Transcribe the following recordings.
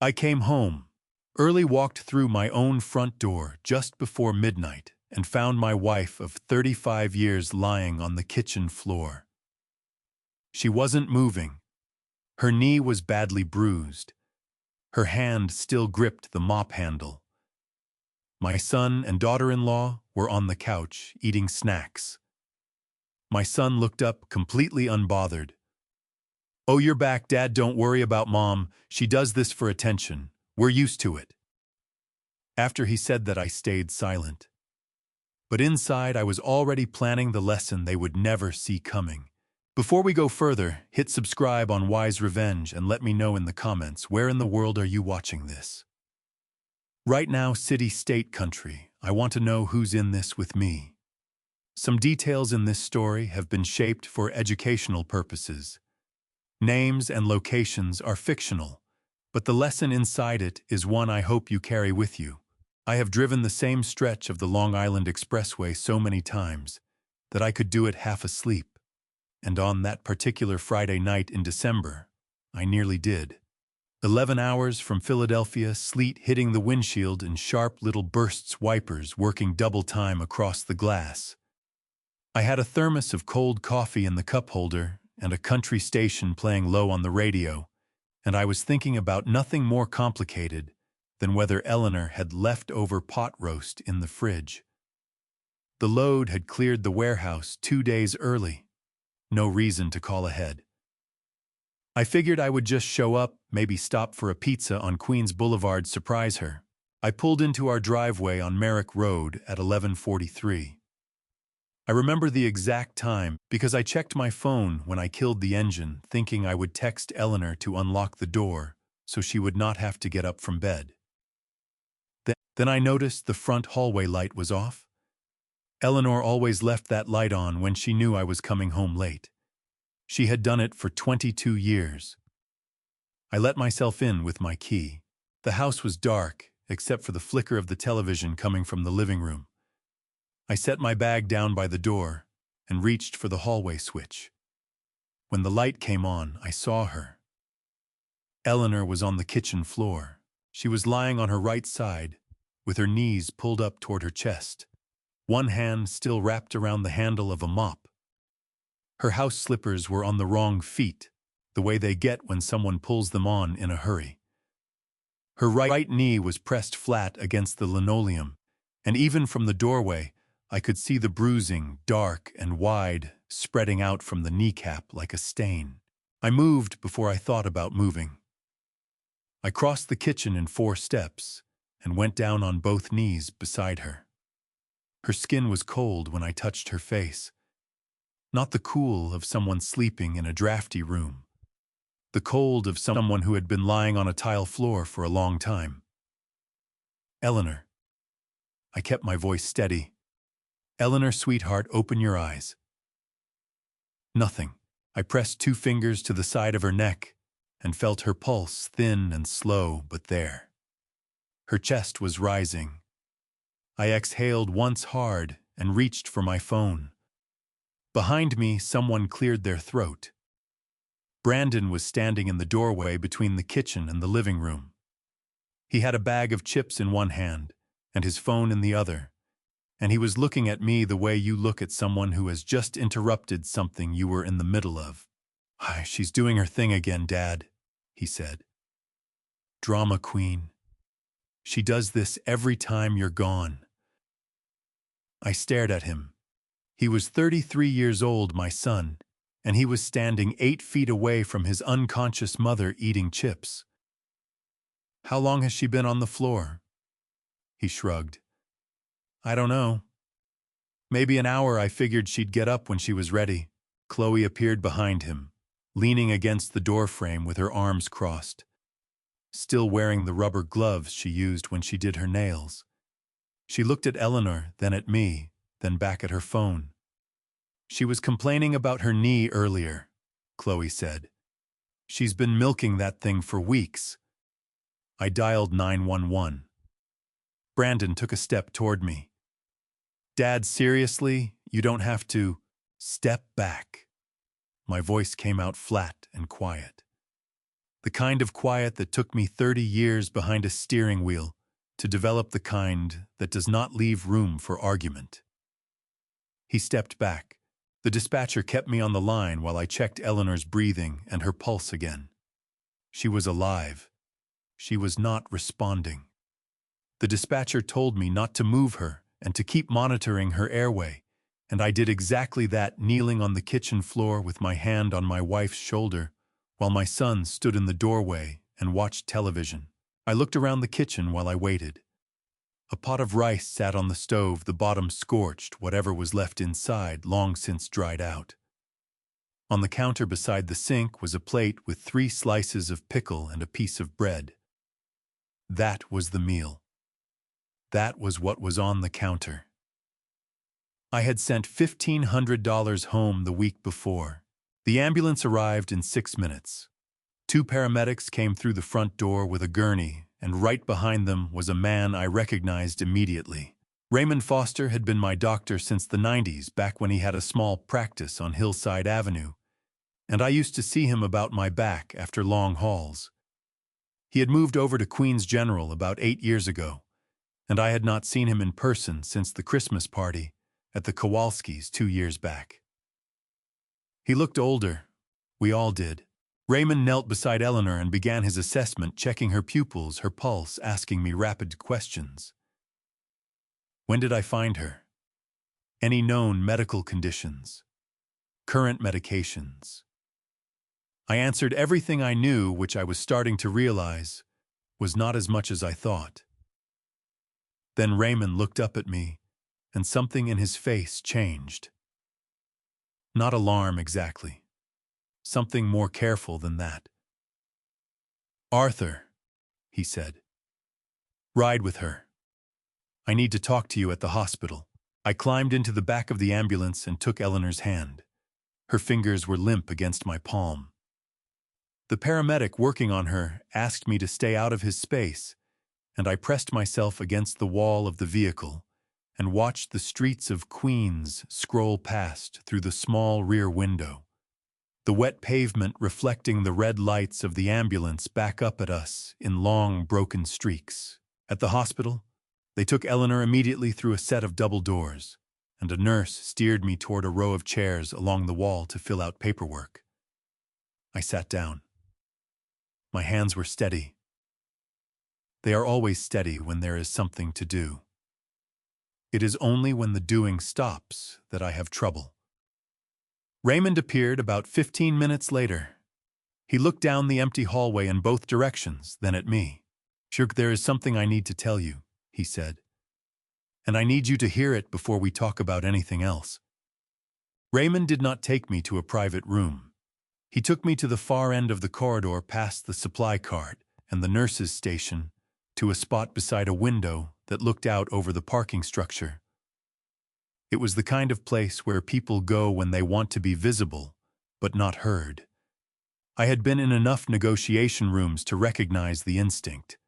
I came home, early walked through my own front door just before midnight and found my wife of 35 years lying on the kitchen floor. She wasn't moving. Her knee was badly bruised. Her hand still gripped the mop handle. My son and daughter-in-law were on the couch eating snacks. My son looked up completely unbothered. "Oh, you're back, Dad. Don't worry about Mom. She does this for attention. We're used to it." After he said that, I stayed silent. But inside, I was already planning the lesson they would never see coming. Before we go further, hit subscribe on Wise Revenge and let me know in the comments, where in the world are you watching this? Right now, city, state, country, I want to know who's in this with me. Some details in this story have been shaped for educational purposes. Names and locations are fictional, but the lesson inside it is one I hope you carry with you. I have driven the same stretch of the Long Island Expressway so many times that I could do it half asleep. And on that particular Friday night in December, I nearly did. 11 hours from Philadelphia, sleet hitting the windshield and sharp little bursts, wipers working double time across the glass. I had a thermos of cold coffee in the cup holder and a country station playing low on the radio, and I was thinking about nothing more complicated than whether Eleanor had leftover pot roast in the fridge. The load had cleared the warehouse 2 days early. No reason to call ahead. I figured I would just show up, maybe stop for a pizza on Queens Boulevard, surprise her. I pulled into our driveway on Merrick Road at 11:43. I remember the exact time because I checked my phone when I killed the engine, thinking I would text Eleanor to unlock the door so she would not have to get up from bed. Then I noticed the front hallway light was off. Eleanor always left that light on when she knew I was coming home late. She had done it for 22 years. I let myself in with my key. The house was dark, except for the flicker of the television coming from the living room. I set my bag down by the door and reached for the hallway switch. When the light came on, I saw her. Eleanor was on the kitchen floor. She was lying on her right side, with her knees pulled up toward her chest. One hand still wrapped around the handle of a mop. Her house slippers were on the wrong feet, the way they get when someone pulls them on in a hurry. Her right knee was pressed flat against the linoleum, and even from the doorway, I could see the bruising, dark and wide, spreading out from the kneecap like a stain. I moved before I thought about moving. I crossed the kitchen in 4 steps and went down on both knees beside her. Her skin was cold when I touched her face. Not the cool of someone sleeping in a drafty room. The cold of someone who had been lying on a tile floor for a long time. "Eleanor." I kept my voice steady. "Eleanor, sweetheart, open your eyes." Nothing. I pressed 2 fingers to the side of her neck and felt her pulse, thin and slow, but there. Her chest was rising. I exhaled once hard and reached for my phone. Behind me, someone cleared their throat. Brandon was standing in the doorway between the kitchen and the living room. He had a bag of chips in one hand and his phone in the other, and he was looking at me the way you look at someone who has just interrupted something you were in the middle of. "She's doing her thing again, Dad," he said. "Drama queen. She does this every time you're gone." I stared at him. He was 33 years old, my son, and he was standing 8 feet away from his unconscious mother eating chips. "How long has she been on the floor?" He shrugged. "I don't know. Maybe an hour. I figured she'd get up when she was ready." Chloe appeared behind him, leaning against the doorframe with her arms crossed, still wearing the rubber gloves she used when she did her nails. She looked at Eleanor, then at me, then back at her phone. "She was complaining about her knee earlier," Chloe said. "She's been milking that thing for weeks." I dialed 911. Brandon took a step toward me. "Dad, seriously, you don't have to step back." My voice came out flat and quiet. The kind of quiet that took me 30 years behind a steering wheel to develop the kind that does not leave room for argument. He stepped back. The dispatcher kept me on the line while I checked Eleanor's breathing and her pulse again. She was alive. She was not responding. The dispatcher told me not to move her and to keep monitoring her airway, and I did exactly that, kneeling on the kitchen floor with my hand on my wife's shoulder, while my son stood in the doorway and watched television. I looked around the kitchen while I waited. A pot of rice sat on the stove, the bottom scorched, whatever was left inside long since dried out. On the counter beside the sink was a plate with 3 slices of pickle and a piece of bread. That was the meal. That was what was on the counter. I had sent $1,500 home the week before. The ambulance arrived in 6 minutes. 2 paramedics came through the front door with a gurney, and right behind them was a man I recognized immediately. Raymond Foster had been my doctor since the 90s, back when he had a small practice on Hillside Avenue, and I used to see him about my back after long hauls. He had moved over to Queens General about 8 years ago, and I had not seen him in person since the Christmas party at the Kowalskis 2 years back. He looked older. We all did. Raymond knelt beside Eleanor and began his assessment, checking her pupils, her pulse, asking me rapid questions. When did I find her? Any known medical conditions? Current medications? I answered everything I knew, which I was starting to realize was not as much as I thought. Then Raymond looked up at me, and something in his face changed. Not alarm exactly. Something more careful than that. "Arthur," he said, "ride with her. I need to talk to you at the hospital." I climbed into the back of the ambulance and took Eleanor's hand. Her fingers were limp against my palm. The paramedic working on her asked me to stay out of his space, and I pressed myself against the wall of the vehicle and watched the streets of Queens scroll past through the small rear window. The wet pavement reflecting the red lights of the ambulance back up at us in long, broken streaks. At the hospital, they took Eleanor immediately through a set of double doors, and a nurse steered me toward a row of chairs along the wall to fill out paperwork. I sat down. My hands were steady. They are always steady when there is something to do. It is only when the doing stops that I have trouble. Raymond appeared about 15 minutes later. He looked down the empty hallway in both directions, then at me. "Shrugged, there is something I need to tell you," he said. "And I need you to hear it before we talk about anything else." Raymond did not take me to a private room. He took me to the far end of the corridor past the supply cart and the nurse's station to a spot beside a window that looked out over the parking structure. It was the kind of place where people go when they want to be visible, but not heard. I had been in enough negotiation rooms to recognize the instinct.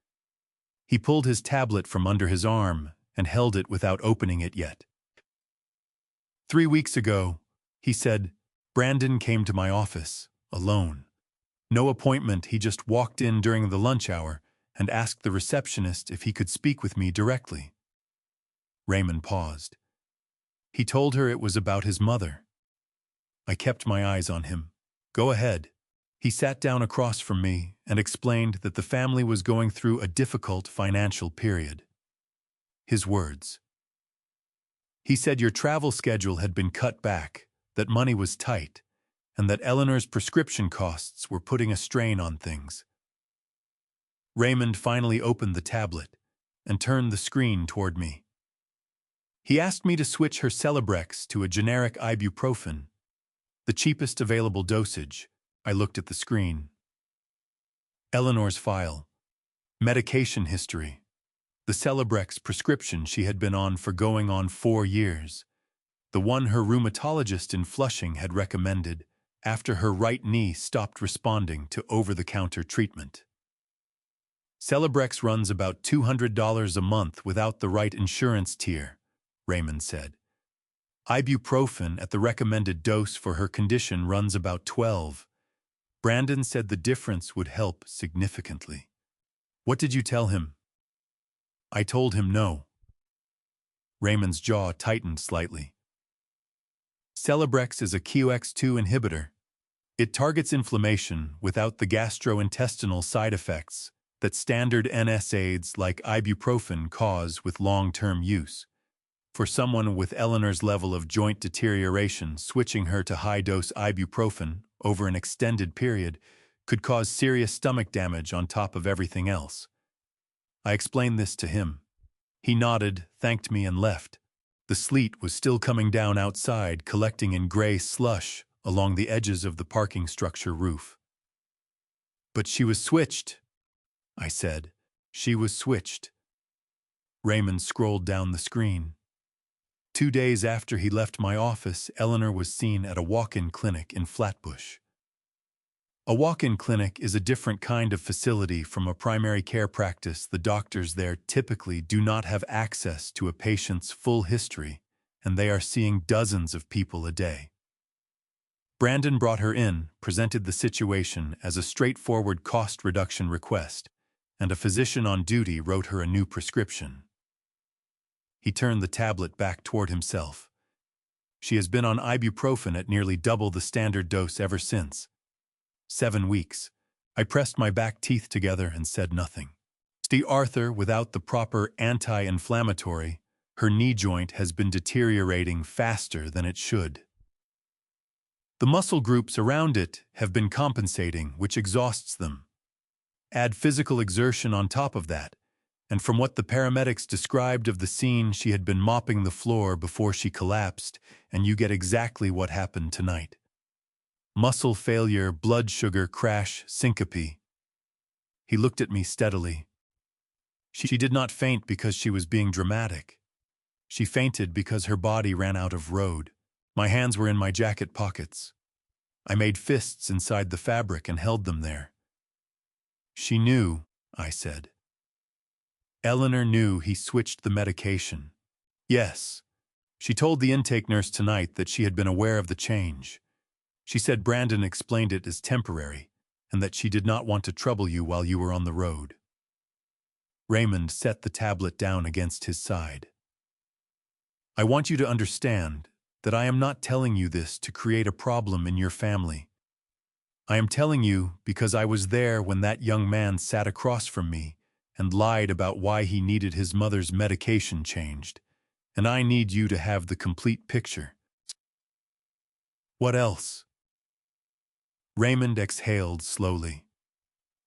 He pulled his tablet from under his arm and held it without opening it yet. 3 weeks ago, he said, Brandon came to my office, alone. No appointment, he just walked in during the lunch hour and asked the receptionist if he could speak with me directly. Raymond paused. He told her it was about his mother. I kept my eyes on him. "Go ahead." He sat down across from me and explained that the family was going through a difficult financial period. His words. He said your travel schedule had been cut back, that money was tight, and that Eleanor's prescription costs were putting a strain on things. Raymond finally opened the tablet and turned the screen toward me. He asked me to switch her Celebrex to a generic ibuprofen, the cheapest available dosage. I looked at the screen. Eleanor's file. Medication history. The Celebrex prescription she had been on for going on 4 years. The one her rheumatologist in Flushing had recommended after her right knee stopped responding to over-the-counter treatment. Celebrex runs about $200 a month without the right insurance tier, Raymond said. Ibuprofen at the recommended dose for her condition runs about $12. Brandon said the difference would help significantly. What did you tell him? I told him no. Raymond's jaw tightened slightly. Celebrex is a QX2 inhibitor. It targets inflammation without the gastrointestinal side effects that standard NSAIDs like ibuprofen cause with long-term use. For someone with Eleanor's level of joint deterioration, switching her to high-dose ibuprofen over an extended period could cause serious stomach damage on top of everything else. I explained this to him. He nodded, thanked me, and left. The sleet was still coming down outside, collecting in gray slush along the edges of the parking structure roof. But she was switched, I said. She was switched. Raymond scrolled down the screen. 2 days after he left my office, Eleanor was seen at a walk-in clinic in Flatbush. A walk-in clinic is a different kind of facility from a primary care practice. The doctors there typically do not have access to a patient's full history, and they are seeing dozens of people a day. Brandon brought her in, presented the situation as a straightforward cost reduction request, and a physician on duty wrote her a new prescription. He turned the tablet back toward himself. She has been on ibuprofen at nearly double the standard dose ever since. 7 weeks. I pressed my back teeth together and said nothing. See, Arthur, without the proper anti-inflammatory, her knee joint has been deteriorating faster than it should. The muscle groups around it have been compensating, which exhausts them. Add physical exertion on top of that, and from what the paramedics described of the scene, she had been mopping the floor before she collapsed, and you get exactly what happened tonight. Muscle failure, blood sugar crash, syncope. He looked at me steadily. She did not faint because she was being dramatic. She fainted because her body ran out of road. My hands were in my jacket pockets. I made fists inside the fabric and held them there. She knew, I said. Eleanor knew he switched the medication. Yes. She told the intake nurse tonight that she had been aware of the change. She said Brandon explained it as temporary, and that she did not want to trouble you while you were on the road. Raymond set the tablet down against his side. I want you to understand that I am not telling you this to create a problem in your family. I am telling you because I was there when that young man sat across from me and lied about why he needed his mother's medication changed, and I need you to have the complete picture. What else? Raymond exhaled slowly.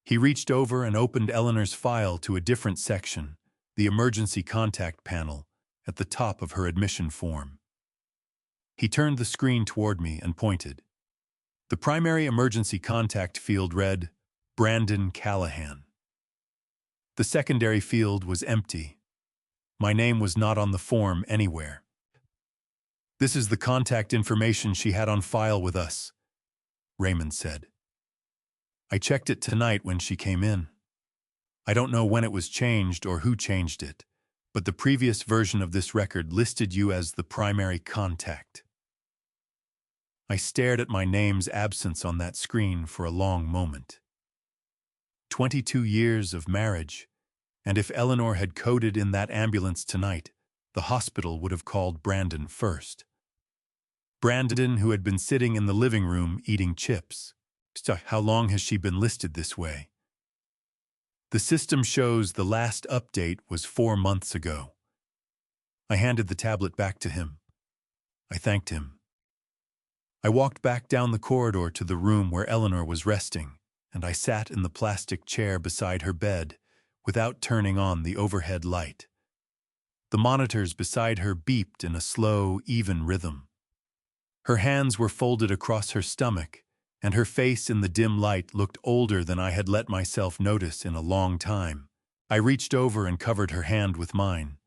He reached over and opened Eleanor's file to a different section, the emergency contact panel, at the top of her admission form. He turned the screen toward me and pointed. The primary emergency contact field read, Brandon Callahan. The secondary field was empty. My name was not on the form anywhere. This is the contact information she had on file with us, Raymond said. I checked it tonight when she came in. I don't know when it was changed or who changed it, but the previous version of this record listed you as the primary contact. I stared at my name's absence on that screen for a long moment. 22 years of marriage, and if Eleanor had coded in that ambulance tonight, the hospital would have called Brandon first. Brandon, who had been sitting in the living room eating chips. How long has she been listed this way? The system shows the last update was 4 months ago. I handed the tablet back to him. I thanked him. I walked back down the corridor to the room where Eleanor was resting, and I sat in the plastic chair beside her bed without turning on the overhead light. The monitors beside her beeped in a slow, even rhythm. Her hands were folded across her stomach, and her face in the dim light looked older than I had let myself notice in a long time. I reached over and covered her hand with mine.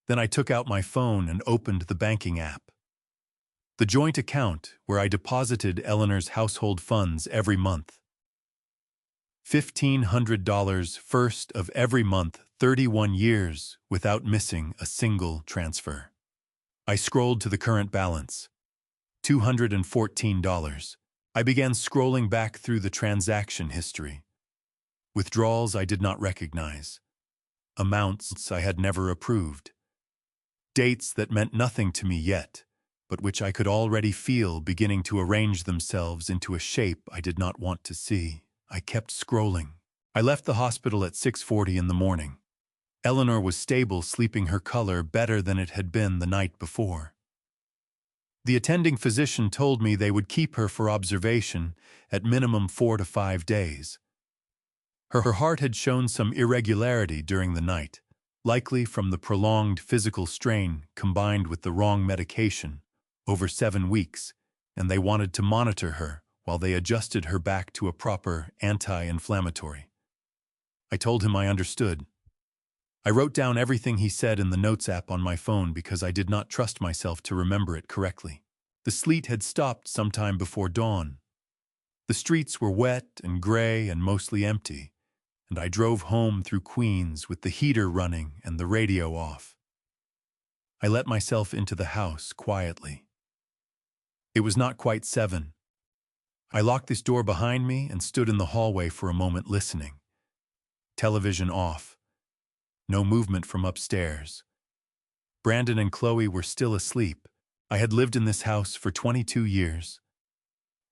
Then I took out my phone and opened the banking app. The joint account where I deposited Eleanor's household funds every month. $1,500 first of every month, 31 years, without missing a single transfer. I scrolled to the current balance. $214. I began scrolling back through the transaction history. Withdrawals I did not recognize. Amounts I had never approved. Dates that meant nothing to me yet, but which I could already feel beginning to arrange themselves into a shape I did not want to see. I kept scrolling. I left the hospital at 6:40 in the morning. Eleanor was stable, sleeping her color better than it had been the night before. The attending physician told me they would keep her for observation at minimum 4 to 5 days. Her heart had shown some irregularity during the night, likely from the prolonged physical strain combined with the wrong medication over 7 weeks, and they wanted to monitor her while they adjusted her back to a proper anti-inflammatory. I told him I understood. I wrote down everything he said in the Notes app on my phone because I did not trust myself to remember it correctly. The sleet had stopped sometime before dawn. The streets were wet and gray and mostly empty, and I drove home through Queens with the heater running and the radio off. I let myself into the house quietly. It was not quite 7. I locked this door behind me and stood in the hallway for a moment listening. Television off. No movement from upstairs. Brandon and Chloe were still asleep. I had lived in this house for 22 years.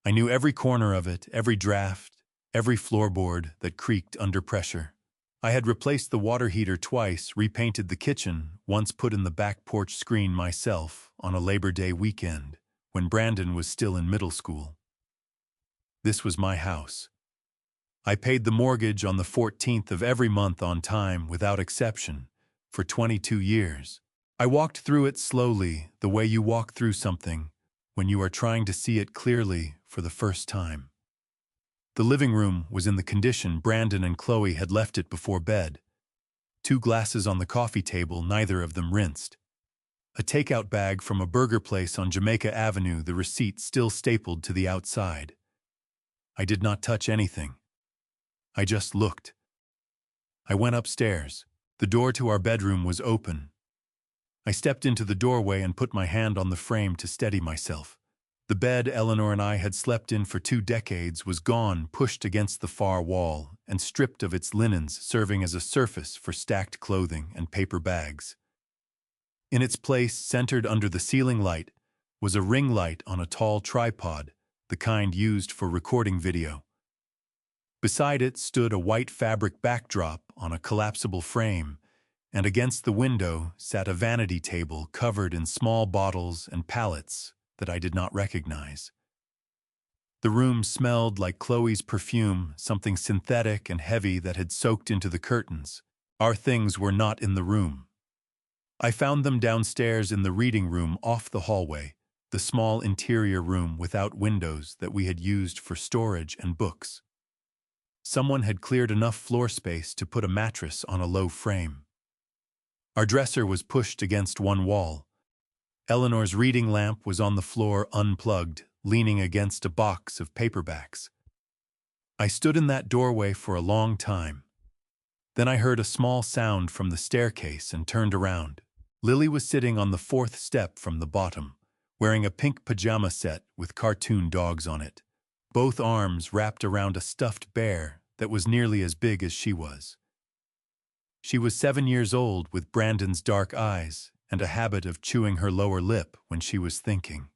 I knew every corner of it, every draft, every floorboard that creaked under pressure. I had replaced the water heater twice, repainted the kitchen, once put in the back porch screen myself on a Labor Day weekend when Brandon was still in middle school. This was my house. I paid the mortgage on the 14th of every month on time, without exception, for 22 years. I walked through it slowly, the way you walk through something when you are trying to see it clearly for the first time. The living room was in the condition Brandon and Chloe had left it before bed. 2 glasses on the coffee table, neither of them rinsed. A takeout bag from a burger place on Jamaica Avenue, the receipt still stapled to the outside. I did not touch anything. I just looked. I went upstairs. The door to our bedroom was open. I stepped into the doorway and put my hand on the frame to steady myself. The bed Eleanor and I had slept in for 2 decades was gone, pushed against the far wall, and stripped of its linens, serving as a surface for stacked clothing and paper bags. In its place, centered under the ceiling light, was a ring light on a tall tripod, the kind used for recording video. Beside it stood a white fabric backdrop on a collapsible frame, and against the window sat a vanity table covered in small bottles and palettes that I did not recognize. The room smelled like Chloe's perfume, something synthetic and heavy that had soaked into the curtains. Our things were not in the room. I found them downstairs in the reading room off the hallway, the small interior room without windows that we had used for storage and books. Someone had cleared enough floor space to put a mattress on a low frame. Our dresser was pushed against one wall. Eleanor's reading lamp was on the floor unplugged, leaning against a box of paperbacks. I stood in that doorway for a long time. Then I heard a small sound from the staircase and turned around. Lily was sitting on the 4th step from the bottom, wearing a pink pajama set with cartoon dogs on it, both arms wrapped around a stuffed bear that was nearly as big as she was. She was 7 years old, with Brandon's dark eyes and a habit of chewing her lower lip when she was thinking.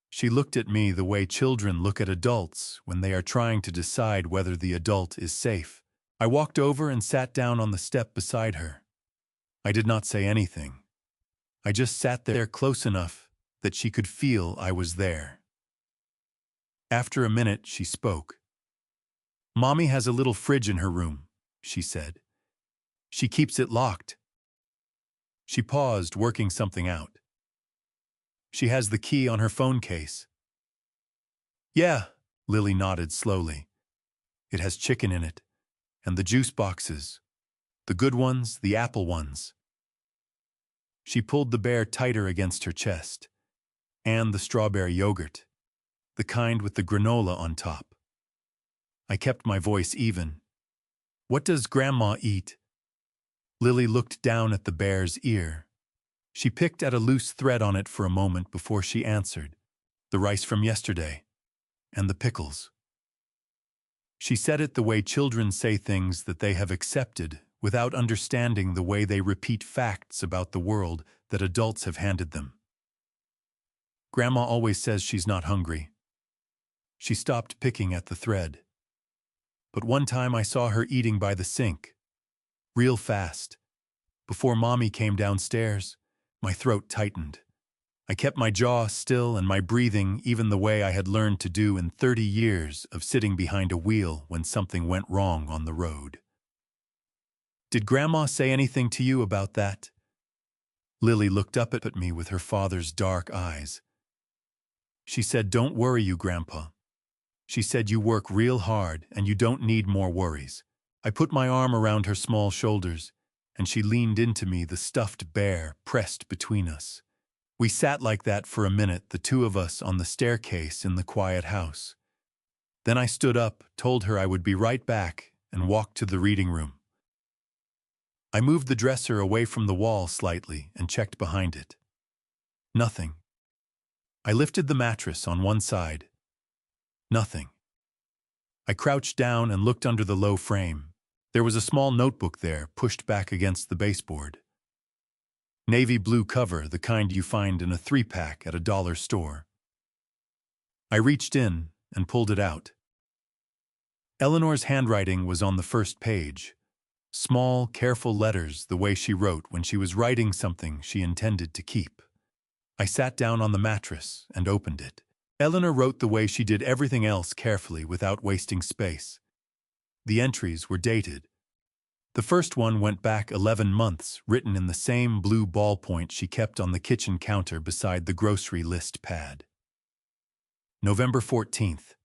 She looked at me the way children look at adults when they are trying to decide whether the adult is safe. I walked over and sat down on the step beside her. I did not say anything. I just sat there close enough that she could feel I was there. After a minute, she spoke. "Mommy has a little fridge in her room," she said. "She keeps it locked." She paused, working something out. "She has the key on her phone case." "Yeah," Lily nodded slowly. "It has chicken in it, and the juice boxes. The good ones, the apple ones." She pulled the bear tighter against her chest. "And the strawberry yogurt. The kind with the granola on top." I kept my voice even. "What does Grandma eat?" Lily looked down at the bear's ear. She picked at a loose thread on it for a moment before she answered. "The rice from yesterday." and the pickles. She said it the way children say things that they have accepted without understanding the way they repeat facts about the world that adults have handed them. Grandma always says she's not hungry. She stopped picking at the thread. But one time I saw her eating by the sink, real fast. Before Mommy came downstairs, my throat tightened. I kept my jaw still and my breathing even the way I had learned to do in 30 years of sitting behind a wheel when something went wrong on the road. Did Grandma say anything to you about that? Lily looked up at me with her father's dark eyes. She said, "Don't worry you, Grandpa." She said, "You work real hard and you don't need more worries." I put my arm around her small shoulders, and she leaned into me, the stuffed bear pressed between us. We sat like that for a minute, the two of us on the staircase in the quiet house. Then I stood up, told her I would be right back, and walked to the reading room. I moved the dresser away from the wall slightly and checked behind it. Nothing. I lifted the mattress on one side. Nothing. I crouched down and looked under the low frame. There was a small notebook there, pushed back against the baseboard. Navy blue cover, the kind you find in a 3-pack at a dollar store. I reached in and pulled it out. Eleanor's handwriting was on the first page. Small, careful letters, the way she wrote when she was writing something she intended to keep. I sat down on the mattress and opened it. Eleanor wrote the way she did everything else, carefully, without wasting space. The entries were dated. The first one went back 11 months, written in the same blue ballpoint she kept on the kitchen counter beside the grocery list pad. November 14th.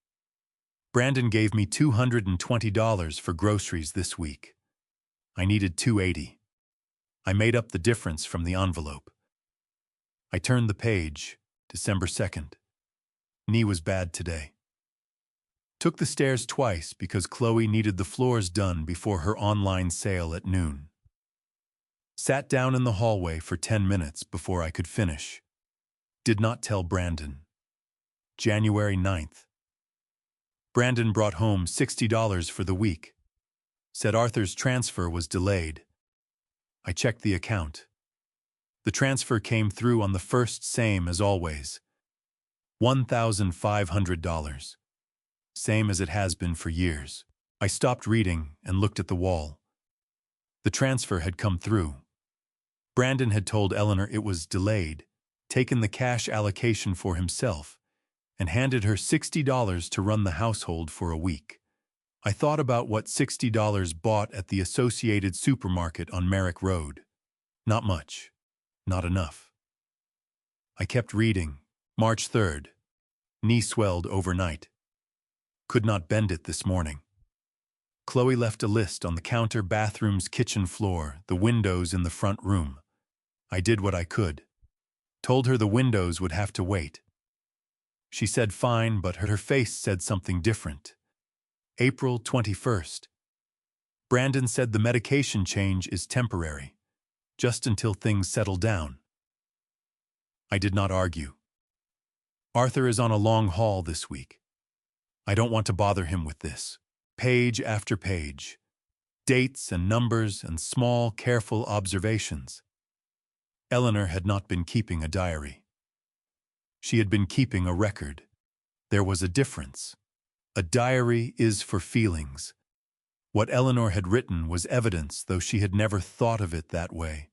Brandon gave me $220 for groceries this week. I needed $280. I made up the difference from the envelope. I turned the page. December 2nd. Knee was bad today. Took the stairs twice because Chloe needed the floors done before her online sale at noon. Sat down in the hallway for 10 minutes before I could finish. Did not tell Brandon. January 9th. Brandon brought home $60 for the week. Said Arthur's transfer was delayed. I checked the account. The transfer came through on the first, same as always. $1,500. Same as it has been for years. I stopped reading and looked at the wall. The transfer had come through. Brandon had told Eleanor it was delayed, taken the cash allocation for himself, and handed her $60 to run the household for a week. I thought about what $60 bought at the Associated Supermarket on Merrick Road. Not much. Not enough. I kept reading. March 3rd. Knee swelled overnight. Could not bend it this morning. Chloe left a list on the counter, bathroom's kitchen floor, the windows in the front room. I did what I could. Told her the windows would have to wait. She said fine, but her face said something different. April 21st. Brandon said the medication change is temporary, just until things settle down. I did not argue. Arthur is on a long haul this week. I don't want to bother him with this. Page after page. Dates and numbers and small, careful observations. Eleanor had not been keeping a diary. She had been keeping a record. There was a difference. A diary is for feelings. What Eleanor had written was evidence, though she had never thought of it that way.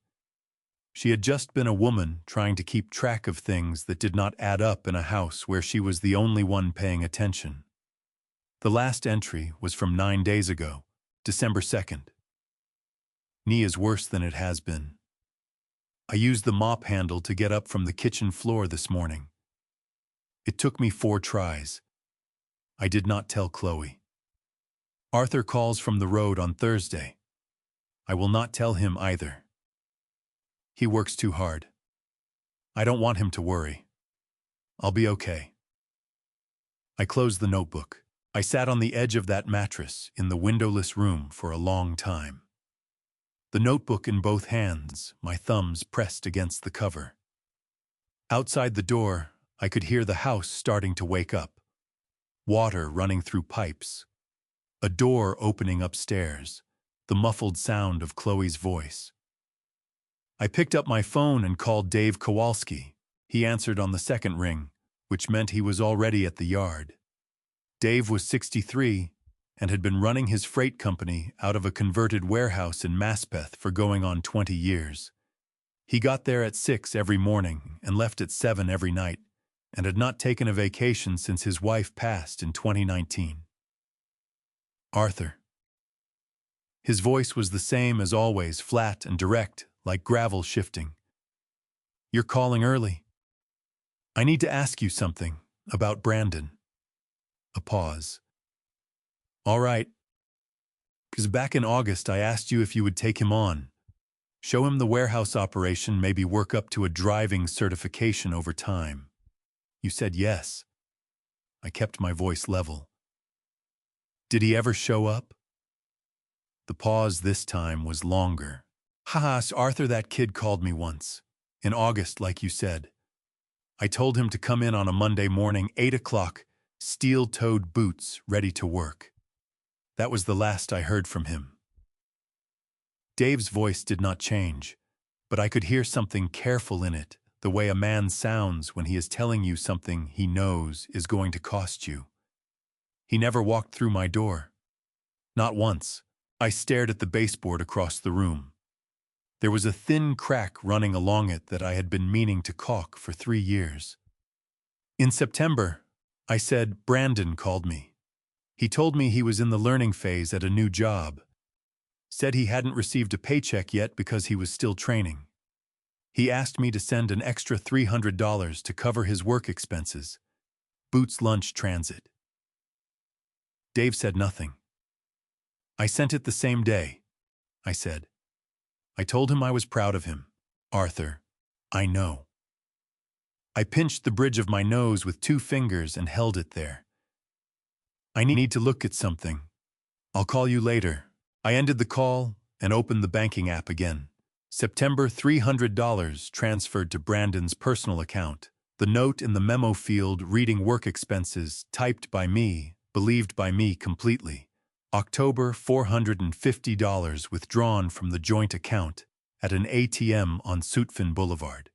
She had just been a woman trying to keep track of things that did not add up in a house where she was the only one paying attention. The last entry was from 9 days ago, December 2nd. Knee is worse than it has been. I used the mop handle to get up from the kitchen floor this morning. It took me 4 tries. I did not tell Chloe. Arthur calls from the road on Thursday. I will not tell him either. He works too hard. I don't want him to worry. I'll be okay. I closed the notebook. I sat on the edge of that mattress in the windowless room for a long time. The notebook in both hands, my thumbs pressed against the cover. Outside the door, I could hear the house starting to wake up. water running through pipes, a door opening upstairs, the muffled sound of Chloe's voice. I picked up my phone and called Dave Kowalski. He answered on the second ring, which meant he was already at the yard. Dave was 63 and had been running his freight company out of a converted warehouse in Maspeth for going on 20 years. He got there at 6 every morning and left at 7 every night, and had not taken a vacation since his wife passed in 2019. Arthur. His voice was the same as always, flat and direct, like gravel shifting. You're calling early. I need to ask you something about Brandon. A pause. All right. 'Cause back in August I asked you if you would take him on. Show him the warehouse operation, maybe work up to a driving certification over time. You said yes. I kept my voice level. Did he ever show up? The pause this time was longer. Haha, Arthur, that kid called me once. In August, like you said. I told him to come in on a Monday morning, 8 o'clock, steel-toed boots, ready to work. That was the last I heard from him. Dave's voice did not change, but I could hear something careful in it, the way a man sounds when he is telling you something he knows is going to cost you. He never walked through my door. Not once. I stared at the baseboard across the room. There was a thin crack running along it that I had been meaning to caulk for 3 years. In September, I said, Brandon called me. He told me he was in the learning phase at a new job. Said he hadn't received a paycheck yet because he was still training. He asked me to send an extra $300 to cover his work expenses. Boots lunch transit. Dave said nothing. I sent it the same day, I said. I told him I was proud of him. Arthur, I know. I pinched the bridge of my nose with 2 fingers and held it there. I need to look at something. I'll call you later. I ended the call and opened the banking app again. September, $300 transferred to Brandon's personal account. The note in the memo field reading work expenses, typed by me, believed by me completely. October, $450 withdrawn from the joint account at an ATM on Sutphin Boulevard.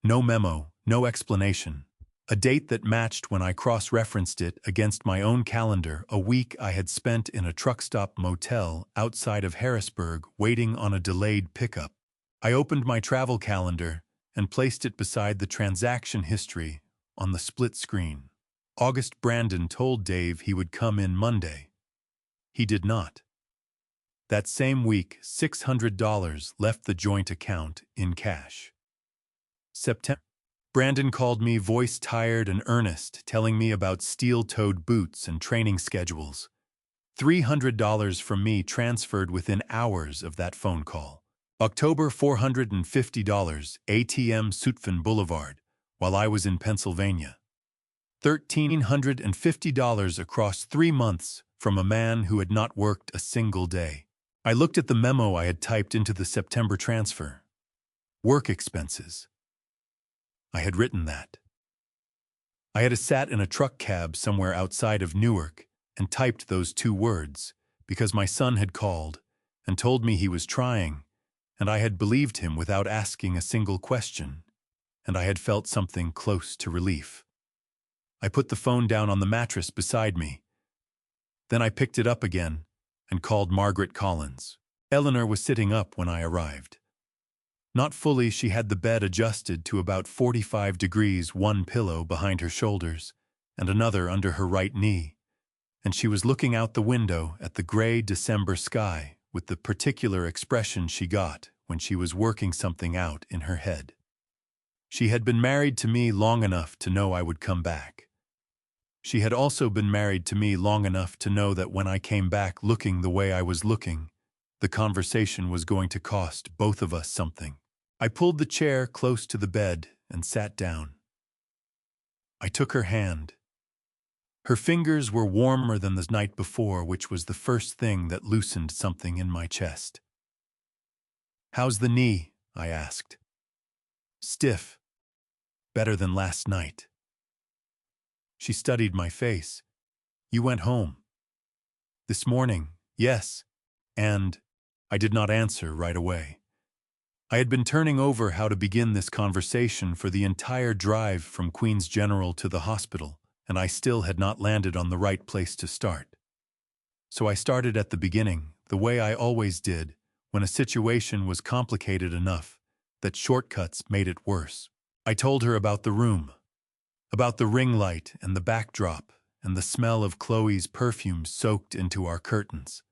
No memo, no explanation. A date that matched when I cross-referenced it against my own calendar, a week I had spent in a truck stop motel outside of Harrisburg waiting on a delayed pickup. I opened my travel calendar and placed it beside the transaction history on the split screen. August. Brandon told Dave he would come in Monday. He did not. That same week, $600 left the joint account in cash. September. Brandon called me, voice tired and earnest, telling me about steel-toed boots and training schedules. $300 from me transferred within hours of that phone call. October, $450, ATM Sutphin Boulevard, while I was in Pennsylvania. $1,350 across 3 months from a man who had not worked a single day. I looked at the memo I had typed into the September transfer. Work expenses. I had written that. I had sat in a truck cab somewhere outside of Newark and typed those 2 words because my son had called and told me he was trying, and I had believed him without asking a single question, and I had felt something close to relief. I put the phone down on the mattress beside me. Then I picked it up again and called Margaret Collins. Eleanor was sitting up when I arrived. Not fully, she had the bed adjusted to about 45 degrees, 1 pillow behind her shoulders and another under her right knee, and she was looking out the window at the gray December sky with the particular expression she got when she was working something out in her head. She had been married to me long enough to know I would come back. She had also been married to me long enough to know that when I came back looking the way I was looking, the conversation was going to cost both of us something. I pulled the chair close to the bed and sat down. I took her hand. Her fingers were warmer than the night before, which was the first thing that loosened something in my chest. "How's the knee?" I asked. "Stiff. Better than last night." She studied my face. You went home. This morning, yes. And I did not answer right away. I had been turning over how to begin this conversation for the entire drive from Queens General to the hospital, and I still had not landed on the right place to start. So I started at the beginning, the way I always did, when a situation was complicated enough that shortcuts made it worse. I told her about the room, about the ring light and the backdrop, and the smell of Chloe's perfume soaked into our curtains.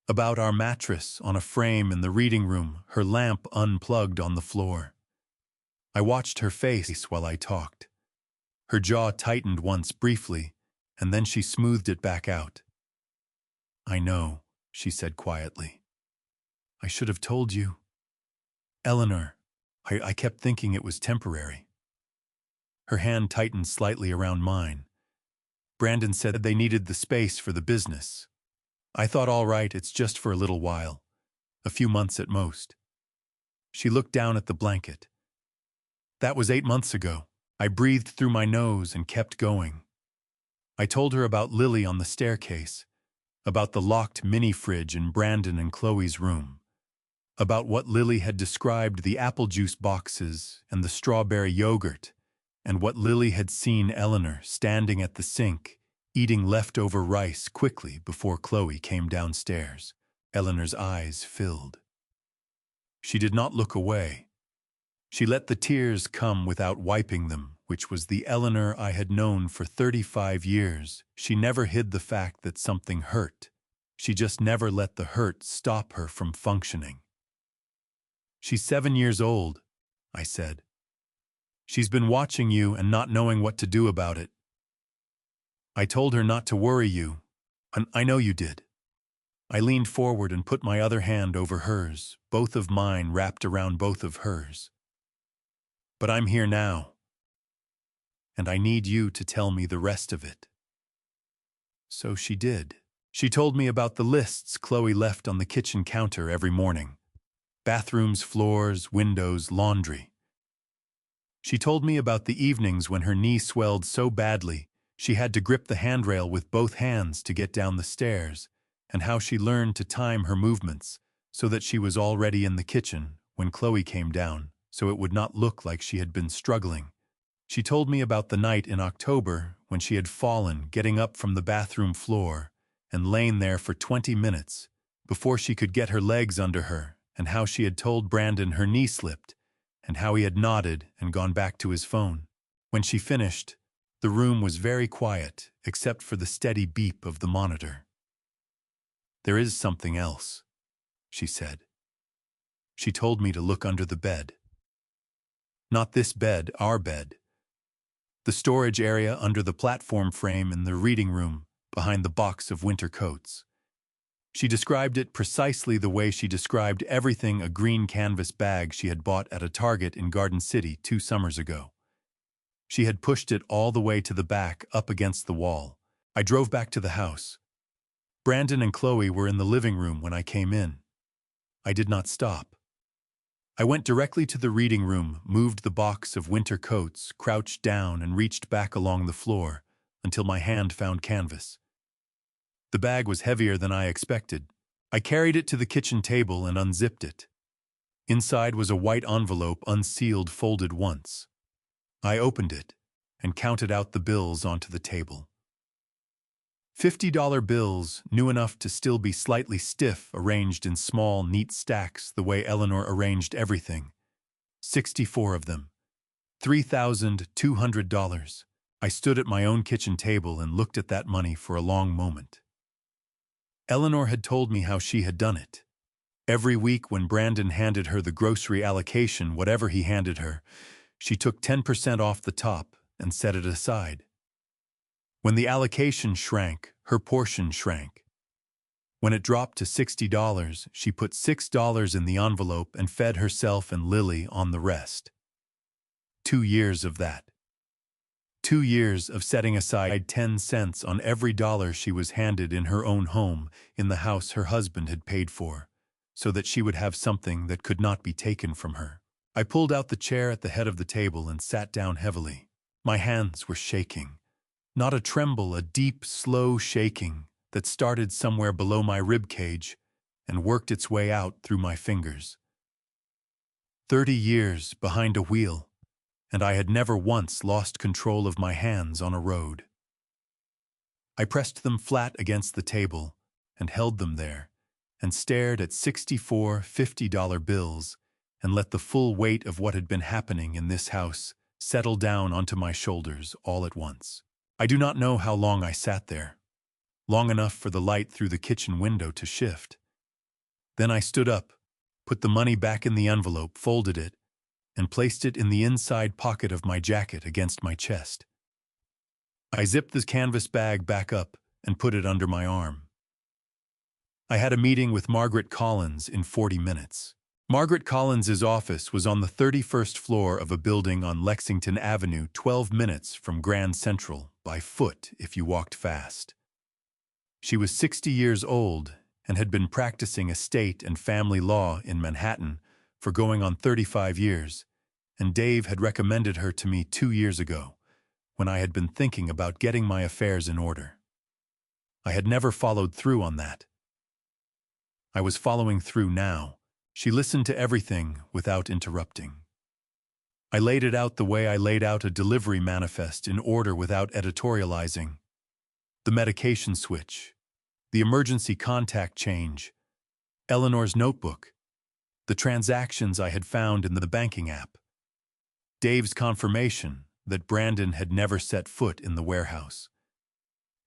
About our mattress on a frame in the reading room, her lamp unplugged on the floor. I watched her face while I talked. Her jaw tightened once briefly, and then she smoothed it back out. I know, she said quietly. I should have told you. Eleanor, I kept thinking it was temporary. Her hand tightened slightly around mine. Brandon said they needed the space for the business. I thought, all right, it's just for a little while. A few months at most. She looked down at the blanket. That was 8 months ago. I breathed through my nose and kept going. I told her about Lily on the staircase, about the locked mini-fridge in Brandon and Chloe's room, about what Lily had described the apple juice boxes and the strawberry yogurt, and what Lily had seen Eleanor standing at the sink, eating leftover rice quickly before Chloe came downstairs. Eleanor's eyes filled. She did not look away. She let the tears come without wiping them, which was the Eleanor I had known for 35 years. She never hid the fact that something hurt. She just never let the hurt stop her from functioning. She's 7 years old, I said. She's been watching you and not knowing what to do about it. I told her not to worry you, and I know you did. I leaned forward and put my other hand over hers, both of mine wrapped around both of hers. But I'm here now, and I need you to tell me the rest of it. So she did. She told me about the lists Chloe left on the kitchen counter every morning. Bathrooms, floors, windows, laundry. She told me about the evenings when her knee swelled so badly she had to grip the handrail with both hands to get down the stairs, and how she learned to time her movements so that she was already in the kitchen when Chloe came down, so it would not look like she had been struggling. She told me about the night in October when she had fallen getting up from the bathroom floor and lain there for 20 minutes before she could get her legs under her, and how she had told Brandon her knee slipped, and how he had nodded and gone back to his phone. When she finished, the room was very quiet, except for the steady beep of the monitor. There is something else, she said. She told me to look under the bed. Not this bed, our bed. The storage area under the platform frame in the reading room, behind the box of winter coats. She described it precisely the way she described everything, a green canvas bag she had bought at a Target in Garden City 2 summers ago. She had pushed it all the way to the back, up against the wall. I drove back to the house. Brandon and Chloe were in the living room when I came in. I did not stop. I went directly to the reading room, moved the box of winter coats, crouched down and reached back along the floor until my hand found canvas. The bag was heavier than I expected. I carried it to the kitchen table and unzipped it. Inside was a white envelope, unsealed, folded once. I opened it and counted out the bills onto the table. $50 bills, new enough to still be slightly stiff, arranged in small, neat stacks the way Eleanor arranged everything. 64 of them. $3,200. I stood at my own kitchen table and looked at that money for a long moment. Eleanor had told me how she had done it. Every week when Brandon handed her the grocery allocation, whatever he handed her, she took 10% off the top and set it aside. When the allocation shrank, her portion shrank. When it dropped to $60, she put $6 in the envelope and fed herself and Lily on the rest. 2 years of that. 2 years of setting aside 10 cents on every dollar she was handed in her own home, in the house her husband had paid for, so that she would have something that could not be taken from her. I pulled out the chair at the head of the table and sat down heavily. My hands were shaking. Not a tremble, a deep, slow shaking that started somewhere below my rib cage and worked its way out through my fingers. 30 years behind a wheel, and I had never once lost control of my hands on a road. I pressed them flat against the table and held them there, and stared at 64 $50 bills and let the full weight of what had been happening in this house settle down onto my shoulders all at once. I do not know how long I sat there, long enough for the light through the kitchen window to shift. Then I stood up, put the money back in the envelope, folded it, and placed it in the inside pocket of my jacket against my chest. I zipped the canvas bag back up and put it under my arm. I had a meeting with Margaret Collins in 40 minutes. Margaret Collins's office was on the 31st floor of a building on Lexington Avenue, 12 minutes from Grand Central, by foot if you walked fast. She was 60 years old and had been practicing estate and family law in Manhattan for going on 35 years, and Dave had recommended her to me 2 years ago, when I had been thinking about getting my affairs in order. I had never followed through on that. I was following through now. She listened to everything without interrupting. I laid it out the way I laid out a delivery manifest, in order without editorializing. The medication switch, the emergency contact change, Eleanor's notebook, the transactions I had found in the banking app, Dave's confirmation that Brandon had never set foot in the warehouse,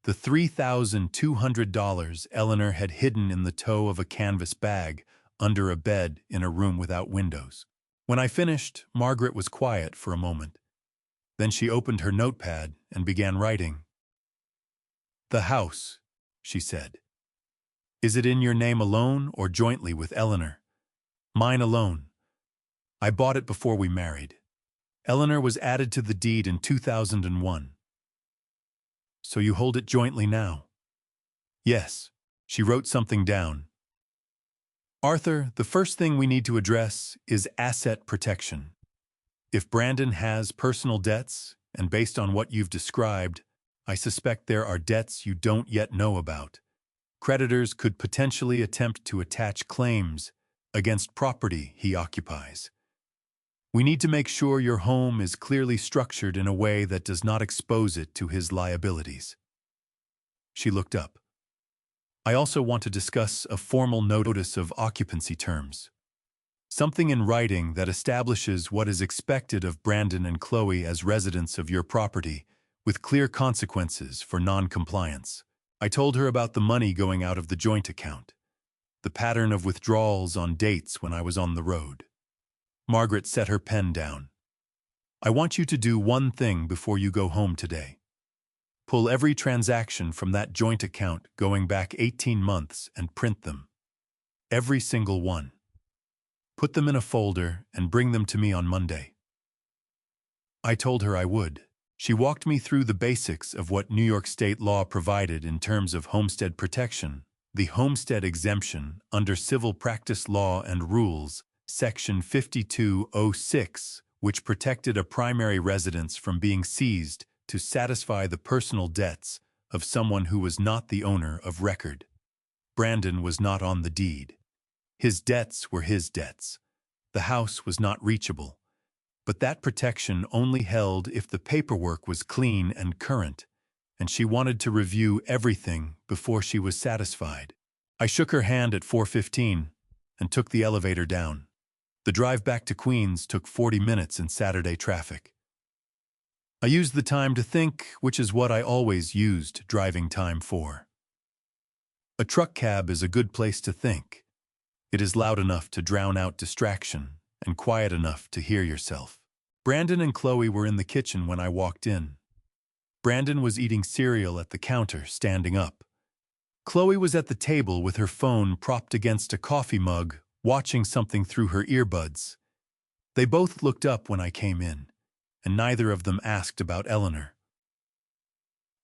the $3,200 Eleanor had hidden in the toe of a canvas bag under a bed in a room without windows. When I finished, Margaret was quiet for a moment. Then she opened her notepad and began writing. "The house," she said. "Is it in your name alone or jointly with Eleanor?" "Mine alone. I bought it before we married. Eleanor was added to the deed in 2001. "So you hold it jointly now?" "Yes." She wrote something down. "Arthur, the first thing we need to address is asset protection. If Brandon has personal debts, and based on what you've described, I suspect there are debts you don't yet know about. Creditors could potentially attempt to attach claims against property he occupies. We need to make sure your home is clearly structured in a way that does not expose it to his liabilities." She looked up. "I also want to discuss a formal notice of occupancy terms. Something in writing that establishes what is expected of Brandon and Chloe as residents of your property, with clear consequences for non-compliance." I told her about the money going out of the joint account, the pattern of withdrawals on dates when I was on the road. Margaret set her pen down. "I want you to do one thing before you go home today. Pull every transaction from that joint account going back 18 months and print them. Every single one. Put them in a folder and bring them to me on Monday." I told her I would. She walked me through the basics of what New York state law provided in terms of homestead protection, the homestead exemption under civil practice law and rules, Section 5206, which protected a primary residence from being seized to satisfy the personal debts of someone who was not the owner of record. Brandon was not on the deed. His debts were his debts. The house was not reachable. But that protection only held if the paperwork was clean and current, and she wanted to review everything before she was satisfied. I shook her hand at 4:15 and took the elevator down. The drive back to Queens took 40 minutes in Saturday traffic. I used the time to think, which is what I always used driving time for. A truck cab is a good place to think. It is loud enough to drown out distraction and quiet enough to hear yourself. Brandon and Chloe were in the kitchen when I walked in. Brandon was eating cereal at the counter, standing up. Chloe was at the table with her phone propped against a coffee mug, watching something through her earbuds. They both looked up when I came in, and neither of them asked about Eleanor.